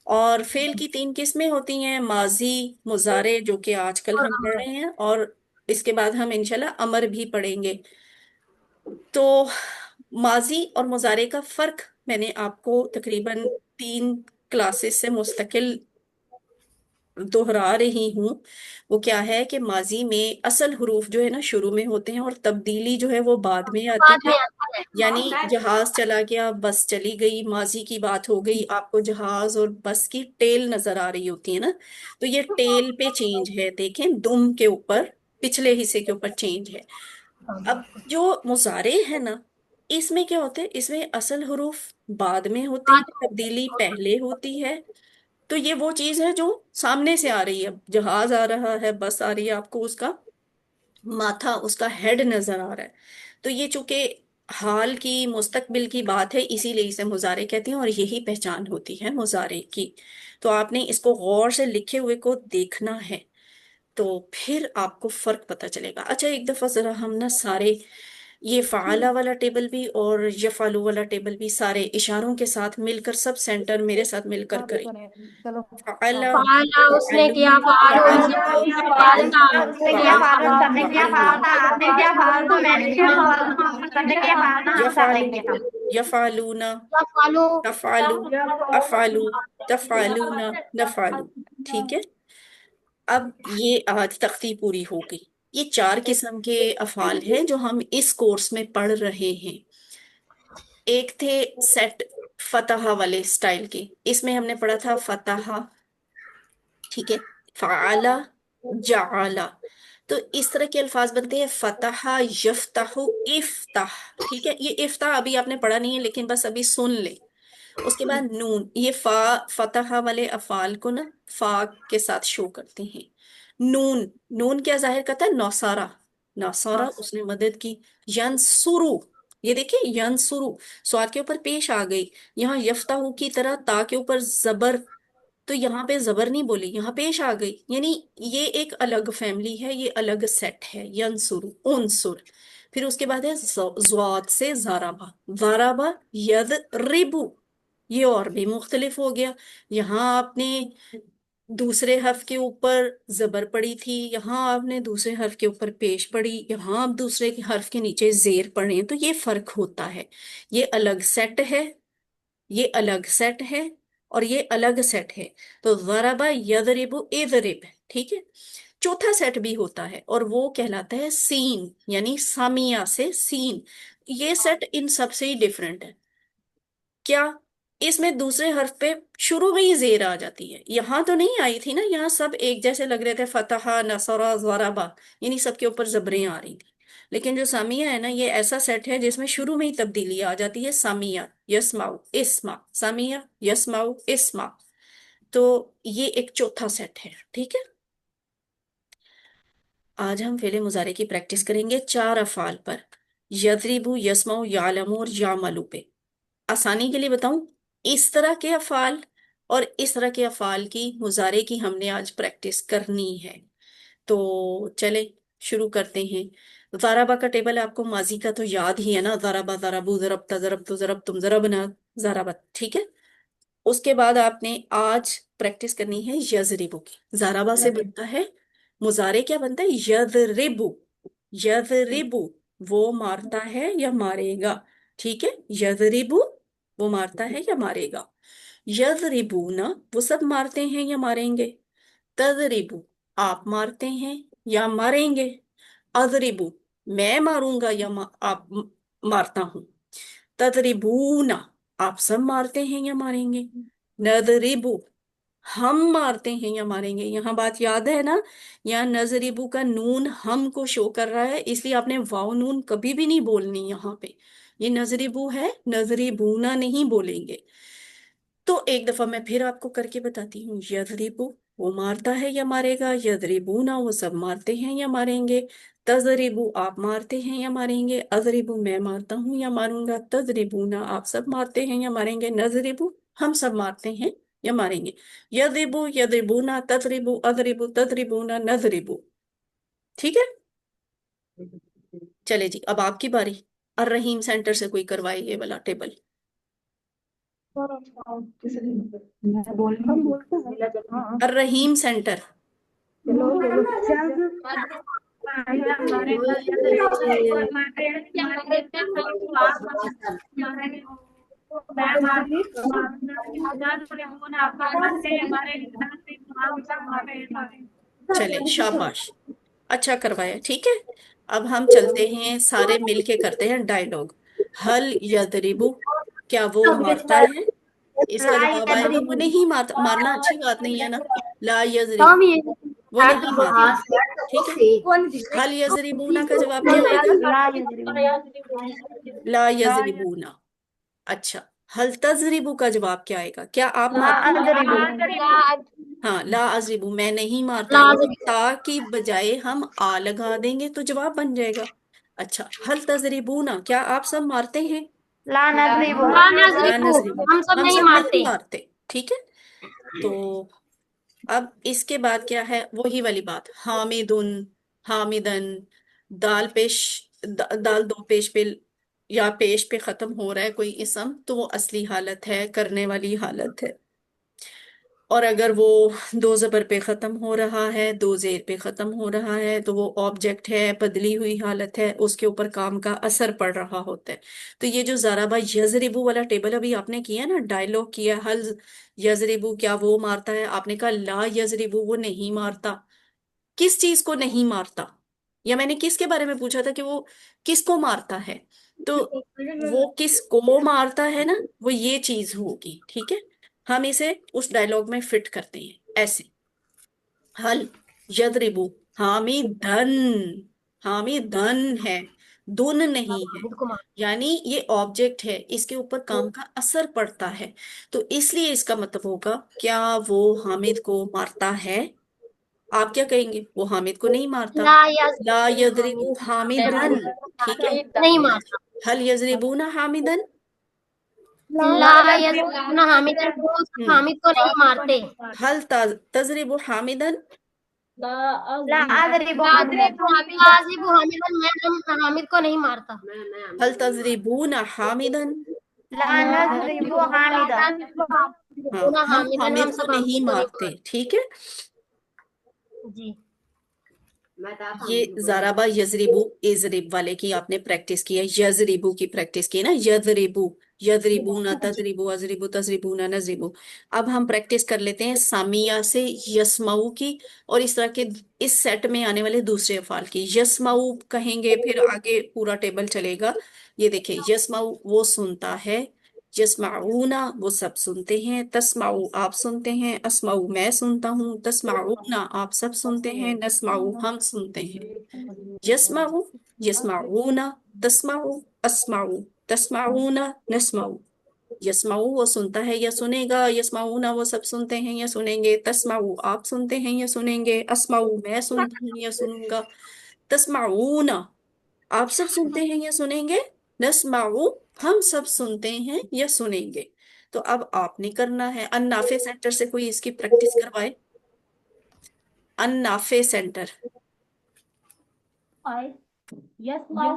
और फेल की 3 किस्में होती हैं, माजी, मुजारे, जो कि आजकल हम पढ़ रहे हैं, और इसके बाद हम इंशाल्लाह अमर भी पढ़ेंगे। तो माजी और मुजारे का फर्क मैंने आपको तकरीबन 3 क्लासेस से मुस्तकिल दोहरा रही हूँ। वो क्या है कि माजी में असल हुरूफ जो है ना शुरू में होते हैं, और तब्दीली जो है वो बाद में आती बाद है। में आता है। यानी जहाज चला गया, बस चली गई, माजी की बात हो गई। आपको जहाज और बस की टेल नजर आ रही होती है ना, तो ये टेल पे चेंज है। देखें, दुम के ऊपर, पिछले हिस्से के ऊपर चेंज है। अब जो मुजारे है ना, इसमें क्या होता है, इसमें असल हुरूफ बाद में होते हैं, बाद तब्दीली पहले होती है। तो ये वो चीज है जो सामने से आ रही है। जहाज आ रहा है, बस आ रही है, आपको उसका माथा, उसका हेड नजर आ रहा है। तो ये चूंकि हाल की, मुस्तकबिल की बात है, इसीलिए इसे मुजारे कहते हैं, और यही पहचान होती है मुजारे की। तो आपने इसको गौर से लिखे हुए को देखना है, तो फिर आपको फर्क पता चलेगा। अच्छा, एक दफा जरा हम ना सारे ये फाला वाला टेबल भी और यफालू वाला टेबल भी सारे इशारों के साथ मिलकर, सब सेंटर मेरे साथ मिलकर करें। फाला, फाला उसने किया, फालू, फालून फालता, फालता, फालतू, उसने किया फालतू, फालतू, सबने किया फालतू, फालतू, आपने किया फालतू, मैंने किया फालतू, सबने किया फालतू, हम कर यफालू, लेंगे हम। यफालूना, या फालू। तफालू, अफालू, तफालूना, नफालू। ठीक है। अब ये आज तख्ती पूरी होगी। ये 4 किस्म के अफाल हैं जो हम इस कोर्स में पढ़ रहे हैं। एक थे सेट फतहा वाले स्टाइल के, इसमें हमने पढ़ा था फतहा, ठीक है, फाला, जाला। तो इस तरह के अल्फाज बनते हैं फतहा, यफ्ताहु, इफ्ताह। ठीक है, ये इफ्ताह अभी आपने पढ़ा नहीं है, लेकिन बस अभी सुन ले। उसके बाद नून, ये फा, फतहा वाले अफाल को ना फा के साथ शो करते हैं। नून, नून क्या जाहिर करता है, नौसारा, नौसारा उसने मदद की। यंसुरु, ये देखिए यंसुरु, स्वाद के ऊपर पेश आ गई। यहाँ यफ्ताहु की तरह ता के ऊपर जबर, तो यहाँ पे जबर नहीं बोली, यहाँ पेश आ गई, यानी ये एक अलग फैमिली है, ये अलग सेट है, यंसुरु उनसुर। फिर उसके बाद है ज्वाद से जाराबा, जाराबा यद रिबु, ये और भी मुख्तलिफ हो गया। यहाँ आपने दूसरे हर्फ के ऊपर जबर पड़ी थी, यहाँ आपने दूसरे हर्फ के ऊपर पेश पड़ी, यहाँ आप दूसरे के हर्फ के नीचे जेर पढ़े हैं, तो ये फर्क होता है। ये अलग सेट है, ये अलग सेट है, और ये अलग सेट है। तो ज़रबा यदरिबु इज़रिब, ठीक है। चौथा सेट भी होता है और वो कहलाता है सीन, यानी सामिया से सीन। ये सेट इन सबसे ही डिफरेंट है। क्या, इसमें दूसरे हर्फ पे शुरू में ही जेर आ जाती है, यहां तो नहीं आई थी ना, यहाँ सब एक जैसे लग रहे थे, फतहा नसरा ज़रबा, यानी सबके ऊपर जबरें आ रही थी। लेकिन जो सामिया है ना, ये ऐसा सेट है जिसमें शुरू में ही तब्दीली आ जाती है, सामिया यस्माउ इस्मा, सामिया यस्माउ इस्मा। तो ये एक चौथा सेट है, ठीक है। आज हम फेले मुजारे की प्रैक्टिस करेंगे चार अफाल पर, यदरिबु यस्माउ यालमु और यामलू पे। आसानी के लिए बताऊं, इस तरह के अफाल और इस तरह के अफाल की मुजारे की हमने आज प्रैक्टिस करनी है। तो चले शुरू करते हैं। ज़राबा का टेबल आपको माजी का तो याद ही है ना, ज़राबा ज़राबू ज़रबता ज़रबतु ज़रबतुम ज़रबना ज़राबत, ठीक है। उसके बाद आपने आज प्रैक्टिस करनी है यज़रिबु की। ज़राबा से बनता है मुजारे, क्या बनता है, यज़रिबु, यज़रिबु, वो मारता है या मारेगा, ठीक है। यज़रिबु वो मारता है या मारेगा। यज़रिबूना वो सब मारते हैं या मारेंगे। तज़रिबु आप मारते हैं या मारेंगे। अज़रिबु मैं मारूंगा या मारता हूं। तज़रिबूना आप सब मारते हैं या मारेंगे। नज़रिबु हम मारते हैं या मारेंगे। यहाँ बात याद है ना, यहाँ नजरिबू का नून हम को शो कर रहा है, इसलिए आपने वाव नून कभी भी नहीं बोलनी यहाँ पे। ये नजरिबू है, नजरिबूना नहीं बोलेंगे। तो एक दफा मैं फिर आपको करके बताती हूँ। यदरिबू वो मारता है या मारेगा, यदरिबूना वो सब मारते हैं या मारेंगे। तजरिबू आप मारते हैं या मारेंगे। अजरिबू मैं मारता हूँ या मारूंगा। तजरिबूना आप सब मारते हैं या मारेंगे। नजरिबू हम सब मारते हैं या मारेंगे। यदरिबू यदरिबूना तजरिबू अजरिबू तजरिबूना नजरिबू, ठीक है। चले जी, अब आपकी बारी। और रहीम सेंटर से कोई करवाए ये वाला टेबल। मैं बोल हम बोलते हैं हाँ। और रहीम सेंटर। चलो चलो पहला हमारे चले शाबाश, अच्छा करवाया, ठीक है। अब हम चलते हैं, सारे मिलके करते हैं डायलॉग। हल यदरिबु क्या वो मारता है। इसका जवाब आएगा वो नहीं मारना अच्छी बात नहीं है ना। ला यजरिबु हम ये वो नहीं मारता, ठीक है। हल यजरिबूना का जवाब क्या आएगा, ला यजरिबूना। अच्छा, हल तजरिबु का जवाब क्या आएगा, क्या आप मारते हैं। हाँ, ला अजरिबू मैं नहीं मारता, यानी ता की बजाय हम आ लगा देंगे तो जवाब बन जाएगा। अच्छा, हल तजरिबूना क्या आप सब मारते हैं। ला नजरीबो ला नजरिबू हम सब हम नहीं सब नहीं मारते। मारते, ठीक है। तो अब इसके बाद क्या है, वही वाली बात, हामिदुन हामिदन। दाल पेश दाल दो पेश पे या पेश पे खत्म हो रहा है कोई इसम, तो वो असली हालत है, करने वाली हालत है। और अगर वो दो जबर पे खत्म हो रहा है, दो जेर पे खत्म हो रहा है, तो वो ऑब्जेक्ट है, बदली हुई हालत है, उसके ऊपर काम का असर पड़ रहा होता है। तो ये जो ज़राबा यजरिबू वाला टेबल अभी आपने किया ना, डायलॉग किया, हल यजरिबू क्या वो मारता है, आपने कहा ला यजरिबू वो नहीं मारता। किस चीज को नहीं मारता, या मैंने किसके बारे में पूछा था कि वो किसको मारता है, तो वो किसको मारता है ना, वो ये चीज होगी, ठीक है। हम इसे उस डायलॉग में फिट करते हैं ऐसे। हल यदरिबू हामिदन, हामिदन है, दुन नहीं है, यानी ये ऑब्जेक्ट है, इसके ऊपर काम का असर पड़ता है, तो इसलिए इसका मतलब होगा क्या वो हामिद को मारता है। आप क्या कहेंगे? वो हामिद को नहीं मारता। ला यस ला यजरिबू हामिदन, ठीक है। नहीं मारता। हल यजरिबूना हामिदन। ला यस ना हामिद वो हम्म। हामिद को नहीं मारते। हल तजरिबू हामिदन। ला अजरिबु हामिदन लाजिब हामिद हामिद को नहीं मारता। हल तजरिबूना हामिदन। ला नजरिबु हामिदन हाँ, ना हम हामिदन हामिद हम को सब हामिद नहीं को नहीं मारते, ठीक है। मारते जी। ये जाराबा यजरिबू इजरिब वाले की आपने प्रैक्टिस की है, यजरिबू की प्रैक्टिस की है ना, यजरिबू। यजरिबू ना तजरिबू, अजरिबू तजरिबू ना नजरिबू। अब हम प्रैक्टिस कर लेते हैं सामिया से यस्माऊ की, और इस तरह के इस सेट में आने वाले दूसरे अफाल की। यस्माऊ कहेंगे, फिर आगे पूरा टेबल चलेगा। ये देखिए, यस्माऊ वो सुनता है, यस्माऊना वो सब सुनते हैं, तस्माऊ आप सुनते हैं, अस्माऊ मैं सुनता हूँ, तस्माऊना आप सब सुनते हैं, नस्माऊ हम सुनते हैं। यस्माऊ, यस्माऊना, तस्माऊ, अस्माऊ, तस्माऊना, नस्माऊ। यस्माऊ वो सुनता है या सुनेगा, यस्माऊना वो सब सुनते हैं या सुनेंगे, तस्माऊ आप सुनते हैं या सुनेंगे, अस्माऊ मैं सुनता हूँ या सुनूंगा, तस्माऊना आप सब सुनते हैं या सुनेंगे, नस्माऊ हम सब सुनते हैं या सुनेंगे। तो अब आपने करना है, अन्नाफे सेंटर से कोई इसकी प्रैक्टिस करवाए। अन्नाफे सेंटर। यस्माउ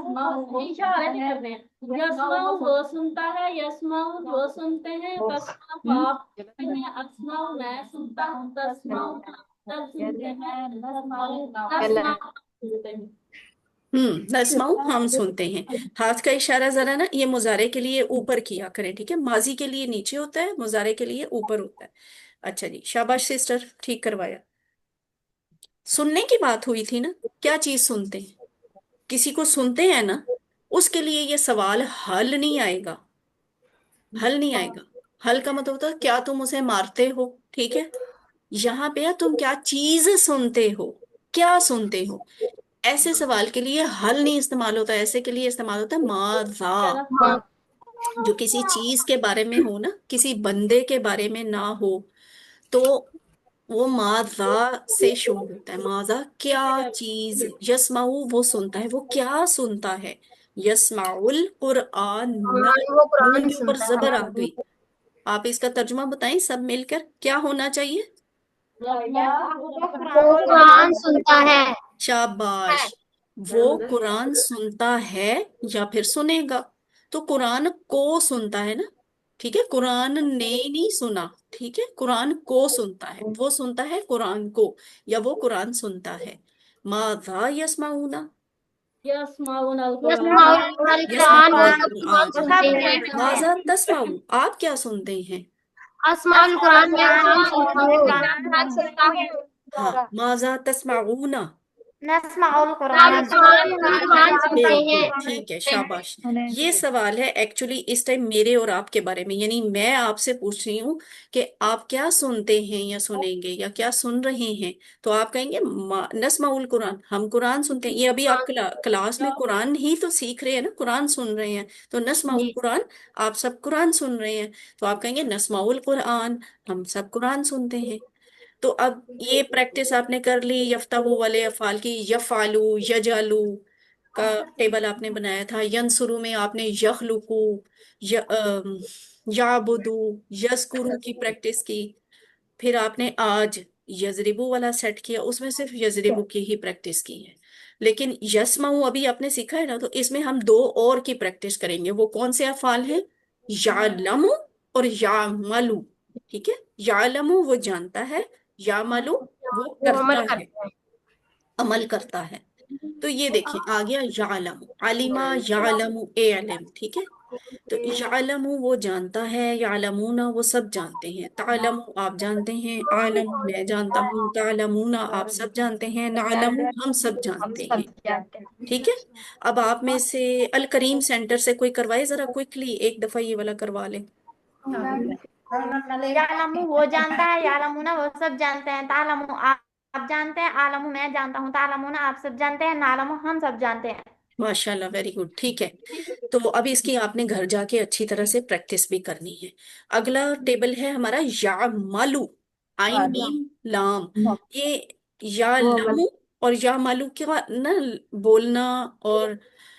वो सुनता है, यस्माउ वो सुनते हैं, तस्माउ हम्म आप सुनते हैं, अस्माउ मैं सुनता हूँ, तस्माउ सब सुनते हैं, तस्माउ तस्माउ सुनते हैं। नस्माऊ हम सुनते हैं। हाथ का इशारा जरा ना ये मुजारे के लिए ऊपर किया करें, ठीक है। माजी के लिए नीचे होता है, मुजारे के लिए ऊपर होता है। अच्छा जी, शाबाश सिस्टर, ठीक करवाया। सुनने की बात हुई थी ना, क्या चीज सुनते हैं? किसी को सुनते हैं ना, उसके लिए ये सवाल हल नहीं आएगा। हल नहीं आएगा। हल का मतलब होता है क्या तुम उसे मारते हो, ठीक है। यहाँ पे है तुम क्या चीज सुनते हो, क्या सुनते हो। ऐसे सवाल के लिए हल नहीं इस्तेमाल होता, ऐसे के लिए इस्तेमाल होता है माजा। जो किसी चीज के बारे में हो ना, किसी बंदे के बारे में ना हो, तो वो माजा से शुरू होता है। माजा क्या चीज, यस्माऊ वो सुनता है, वो क्या सुनता है। यस्माउल कुरआन, वो नून कुरान के ऊपर सुनता जबर आ है। गई। आप इसका तर्जुमा बताएं सब मिलकर, क्या होना चाहिए? वो कुरान सुनता है। शाबाश। वो कुरान सुनता है या फिर सुनेगा। तो कुरान को सुनता है ना, ठीक है, कुरान ने नहीं सुना, ठीक है, कुरान को सुनता है, वो सुनता है कुरान को, या वो कुरान सुनता है। माजा यस्माऊना, यस्माउन अल यस्माउल कुरान कुरान वो यस्माउल सब कुरान कुरान। वो सुनते सब हैं। कुरान सुनते माजा हैं। तस्माऊ आप क्या सुनते हैं? अस्माउल कुरान मैं कुरान सुनता मैं हूँ। कुरान सुनता हूँ। हाँ, माजा तस्माऊना। नस्माउल हम कुरान कुरान हम कुरान सुनते बिल्कुल हैं। ठीक है, शाबाश। ये सवाल है एक्चुअली इस टाइम मेरे और आपके बारे में, यानी मैं आपसे पूछ रही हूँ कि आप क्या सुनते हैं या सुनेंगे या क्या सुन रहे हैं। तो आप कहेंगे नस्माउल कुरान, हम कुरान सुनते हैं। ये अभी आप क्लास में कुरान ही तो सीख रहे हैं ना, कुरान सुन रहे हैं, तो नस्माउल जी कुरान आप सब कुरान सुन रहे हैं। तो आप कहेंगे नस्माउल कुरान, हम सब कुरान सुनते हैं। तो अब ये प्रैक्टिस आपने कर ली यफ्ताहू वाले अफाल की, यफालू, यजालू का टेबल आपने बनाया था। यंसुरु में आपने यखलुकू, याबुदू, यस्कुरु की प्रैक्टिस की। फिर आपने आज यजरिबू वाला सेट किया, उसमें सिर्फ यजरिबू की ही प्रैक्टिस की है। लेकिन यस्माऊ अभी आपने सीखा है ना, तो इसमें हम दो और की प्रैक्टिस करेंगे। वो कौन से अफाल हैं? यालमु और यामलू, ठीक है। यालमु वो जानता है, यामलू वो वो करता अमल है, करते हैं। अमल करता है। तो ये देखिए आ गया यालमु, अलिमा यालमु एलम, ठीक है। तो यालमु वो जानता है, यालमूना वो सब जानते हैं, तालमु आप जानते हैं, आलमु मैं जानता हूँ, तालमूना आप सब जानते हैं, नालमु हम सब जानते हैं, ठीक है। अब आप में से अल करीम सेंटर से कोई करवाए जरा क्विकली, एक दफा ये वाला करवा ले। यालमु वो जानता है, यालमुना वो सब जानते हैं, तालमु आप जानते हैं, आलमु मैं जानता हूँ, तालमुना आप सब जानते हैं, नालमु हम सब जानते हैं। माशाल्लाह, वेरी गुड, ठीक है। तो अभी इसकी आपने घर जाके अच्छी तरह से प्रैक्टिस भी करनी है। अगला टेबल है हमारा या मालू, आइन मीम लाम। ये या वो अमल। लमु और या मालू का ना बोलना और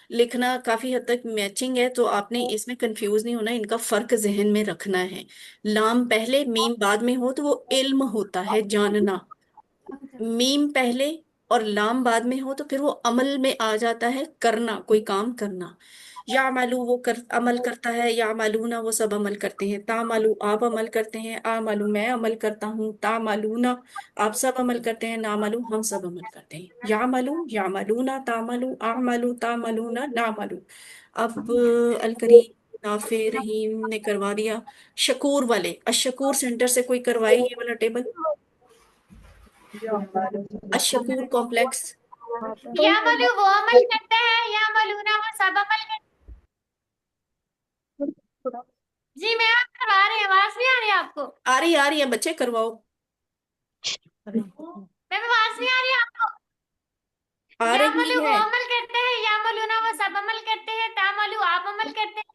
लिखना काफी हद तक मैचिंग है, तो आपने इसमें कंफ्यूज नहीं होना, इनका फर्क जहन में रखना है। लाम पहले मीम बाद में हो तो वो इल्म होता है, जानना। मीम पहले और लाम बाद में हो तो फिर वो अमल में आ जाता है, करना, कोई काम करना। या मालू वो कर अमल करता है, या मालू ना वो सब अमल करते हैं, ता मालू आप अमल करते हैं, आ मालू मैं अमल करता हूँ, ता मालू ना आप सब अमल करते हैं, ना मालू हम सब अमल करते हैं। या मालू ना ता मालू आ मालू ता मालू ना मालू। अब अलकरी, नाफे, रहीम ने करवा दिया। शकूर वाले, अशकूर सेंटर से कोई करवाए ये वाला टेबल, अशकूर कॉम्प्लेक्स। या मालू वो अमल करते हैं, या मालूना वो सब अमल करते हैं। जी मैम करवा रहे हैं, आवाज नहीं आ रही आपको? आ रही है बच्चे, करवाओ। मैम आवाज नहीं आ रही आपको? आ या रही मालू वो है। अमल करते हैं, या मालूना वो सब अमल करते हैं, ता मालू आप अमल करते हैं।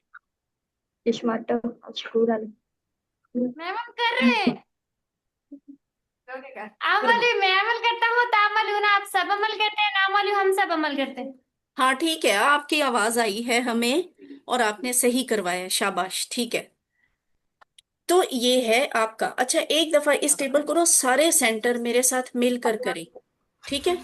मैम हम कर रहे हैं। आ करवा। मालू मैं अमल करता हूँ, ता मालूना आप सब अमल करते हैं, ना मालू हम सब अमल करते हैं। हाँ ठीक है, आपकी आवाज आई है हमें और आपने सही करवाया, शाबाश, ठीक है। तो ये है आपका। अच्छा, एक दफा इस टेबल को ना सारे सेंटर मेरे साथ मिलकर करें, ठीक है।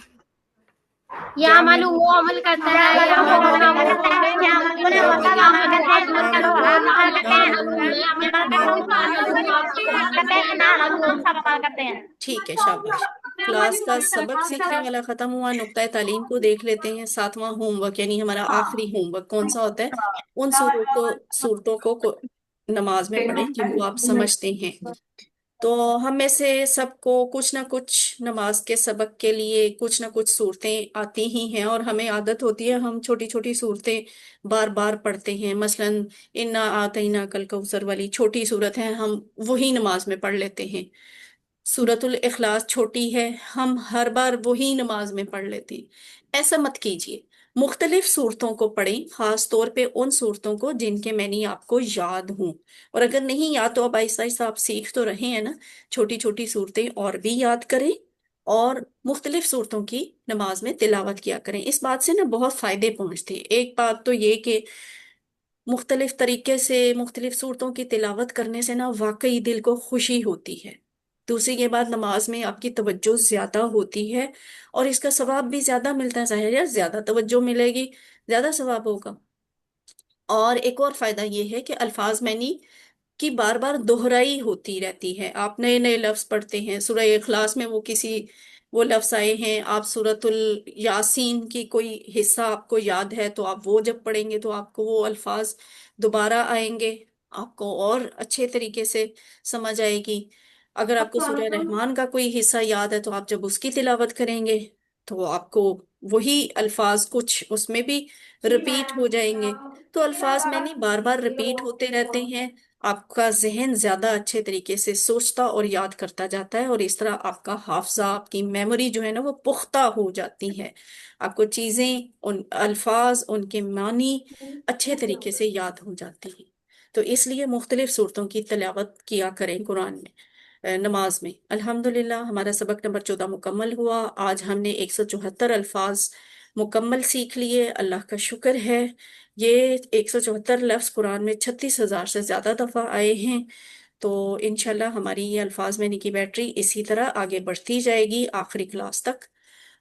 या या मालू मालूम, वो अमल करता या है, या मालू वो मालू ना अमल वो करता है, या मालू ने या वो सब मालूम, अमल करते हैं, या ना मालू मालूम, आप अमल करते या हैं। मालूम, मैं अमल या करता मालू हूँ, ता आप मालू आप सब अमल अमल करते करते हैं, हैं, ना ना मालू मालू हम हम सब सब अमल अमल करते हैं। करते हैं। ठीक है, शाबाश। क्लास का सबक सीखने वाला खत्म हुआ, नुक्ता तालीम को देख लेते हैं। सातवां होमवर्क, यानी हमारा आखिरी होमवर्क कौन सा होता है? उन सूरतों को नमाज में पढ़ें जिनको आप समझते हैं। तो हम में से सबको कुछ ना कुछ नमाज के सबक के लिए कुछ ना कुछ सूरतें आती ही हैं, और हमें आदत होती है हम छोटी छोटी सूरतें बार बार पढ़ते हैं। मसलन इन्ना आतईना कल कौसर वाली छोटी सूरत है, हम वही नमाज में पढ़ लेते हैं। सूरतुल इखलास छोटी है, हम हर बार वही नमाज में पढ़ लेते हैं। ऐसा मत कीजिए, मुख्तलिफ सूरतों को पढ़ें, खास तौर पे उन सूरतों को जिनके मैंने आपको याद हूं। और अगर नहीं याद तो अब आहिस्ता आहिस्ता आप सीख तो रहे हैं ना, छोटी छोटी सूरतें और भी याद करें, और मुख्तलिफ सूरतों की नमाज में तिलावत किया करें। इस बात से ना बहुत फायदे पहुंचते हैं। एक बात तो ये कि मुख्तलिफ तरीके से मुख्तलिफ सूरतों की तिलावत करने से ना वाकई दिल को खुशी होती है। दूसरी ये बात, नमाज में आपकी तवज्जो ज्यादा होती है और इसका सवाब भी ज्यादा मिलता है। जाहिर है, ज्यादा तवज्जो मिलेगी, ज्यादा सवाब होगा। और एक और फायदा ये है कि अल्फाज मैनी की बार बार दोहराई होती रहती है। आप नए नए लफ्ज पढ़ते हैं, सूरह इखलास में वो लफ्ज आए हैं, आप सूरतुल यासीन की कोई हिस्सा आपको याद है तो आप वो जब पढ़ेंगे तो आपको वो अल्फाज दोबारा आएंगे, आपको और अच्छे तरीके से समझ आएगी। अगर आपको सूरह रहमान का कोई हिस्सा याद है तो आप जब उसकी तिलावत करेंगे तो आपको वही अल्फाज कुछ उसमें भी रिपीट हो जाएंगे। तो अल्फाज मैंने बार बार रिपीट होते रहते हैं, आपका जहन ज्यादा अच्छे तरीके से सोचता और याद करता जाता है, और इस तरह आपका हाफजा, आपकी मेमोरी जो है ना वो पुख्ता हो जाती है। आपको चीजें, उन अल्फाज, उनके मानी अच्छे तरीके से याद हो जाती हैं। तो इसलिए मुख्तलिफ सूरतों की तिलावत किया करें कुरान में, नमाज में। अल्हम्दुलिल्लाह, हमारा सबक नंबर 14 मुकम्मल हुआ। आज हमने 174 अल्फाज मुकम्मल सीख लिए, अल्लाह का शुक्र है। ये 174 लफ्ज कुरान में 36,000 से ज्यादा दफा आए हैं। तो इंशाल्लाह हमारी ये अल्फाज में की बैटरी इसी तरह आगे बढ़ती जाएगी आखिरी क्लास तक।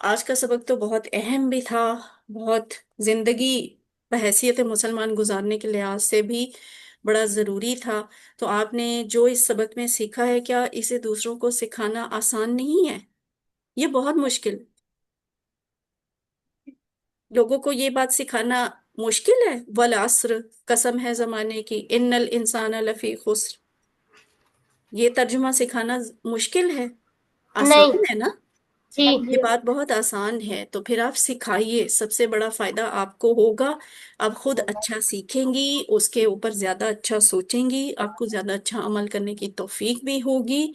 आज का सबक तो बहुत अहम भी था, बहुत जिंदगी बहैसियत मुसलमान गुजारने के लिहाज से भी बड़ा जरूरी था। तो आपने जो इस सबक में सीखा है, क्या इसे दूसरों को सिखाना आसान नहीं है? ये बहुत मुश्किल, लोगों को ये बात सिखाना मुश्किल है। वल अस्र, कसम है जमाने की, इन्नल इंसान लफी खुस्र, ये तर्जुमा सिखाना मुश्किल है? नहीं। आसान है ना? जी। ये बात बहुत आसान है, तो फिर आप सिखाइए, सबसे बड़ा फायदा आपको होगा। आप खुद अच्छा सीखेंगी, उसके ऊपर ज्यादा अच्छा सोचेंगी, आपको ज्यादा अच्छा अमल करने की तौफीक भी होगी,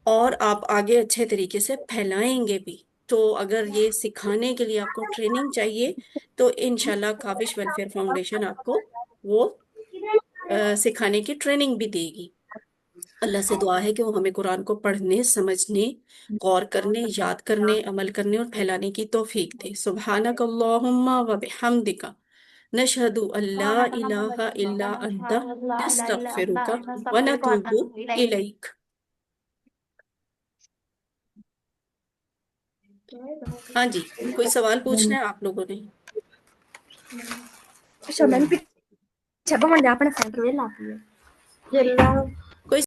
और आप आगे अच्छे तरीके से फैलाएंगे भी। तो अगर ये सिखाने के लिए आपको ट्रेनिंग चाहिए तो इंशाल्लाह काविश वेलफेयर फाउंडेशन आपको वो सिखाने की ट्रेनिंग भी देगी। اللہ سے دعا ہے کہ وہ ہمیں قرآن کو پڑھنے، سمجھنے، غور کرنے، یاد کرنے، عمل کرنے اور پھیلانے کی توفیق دے۔ سبحانک اللہم و بحمدک، نشہد ان لا سبحانك اللهم الہ وبحمدك الا انت، نشهد ان لا اله الا انت نستغفرک نستغفرك ونتوب ونتوب اليك. الیک۔ ہاں جی، کوئی سوال پوچھنا ہے آپ لوگوں نے؟ Siya man, siya ba man dapat na sa tuwil lang. Yun lang.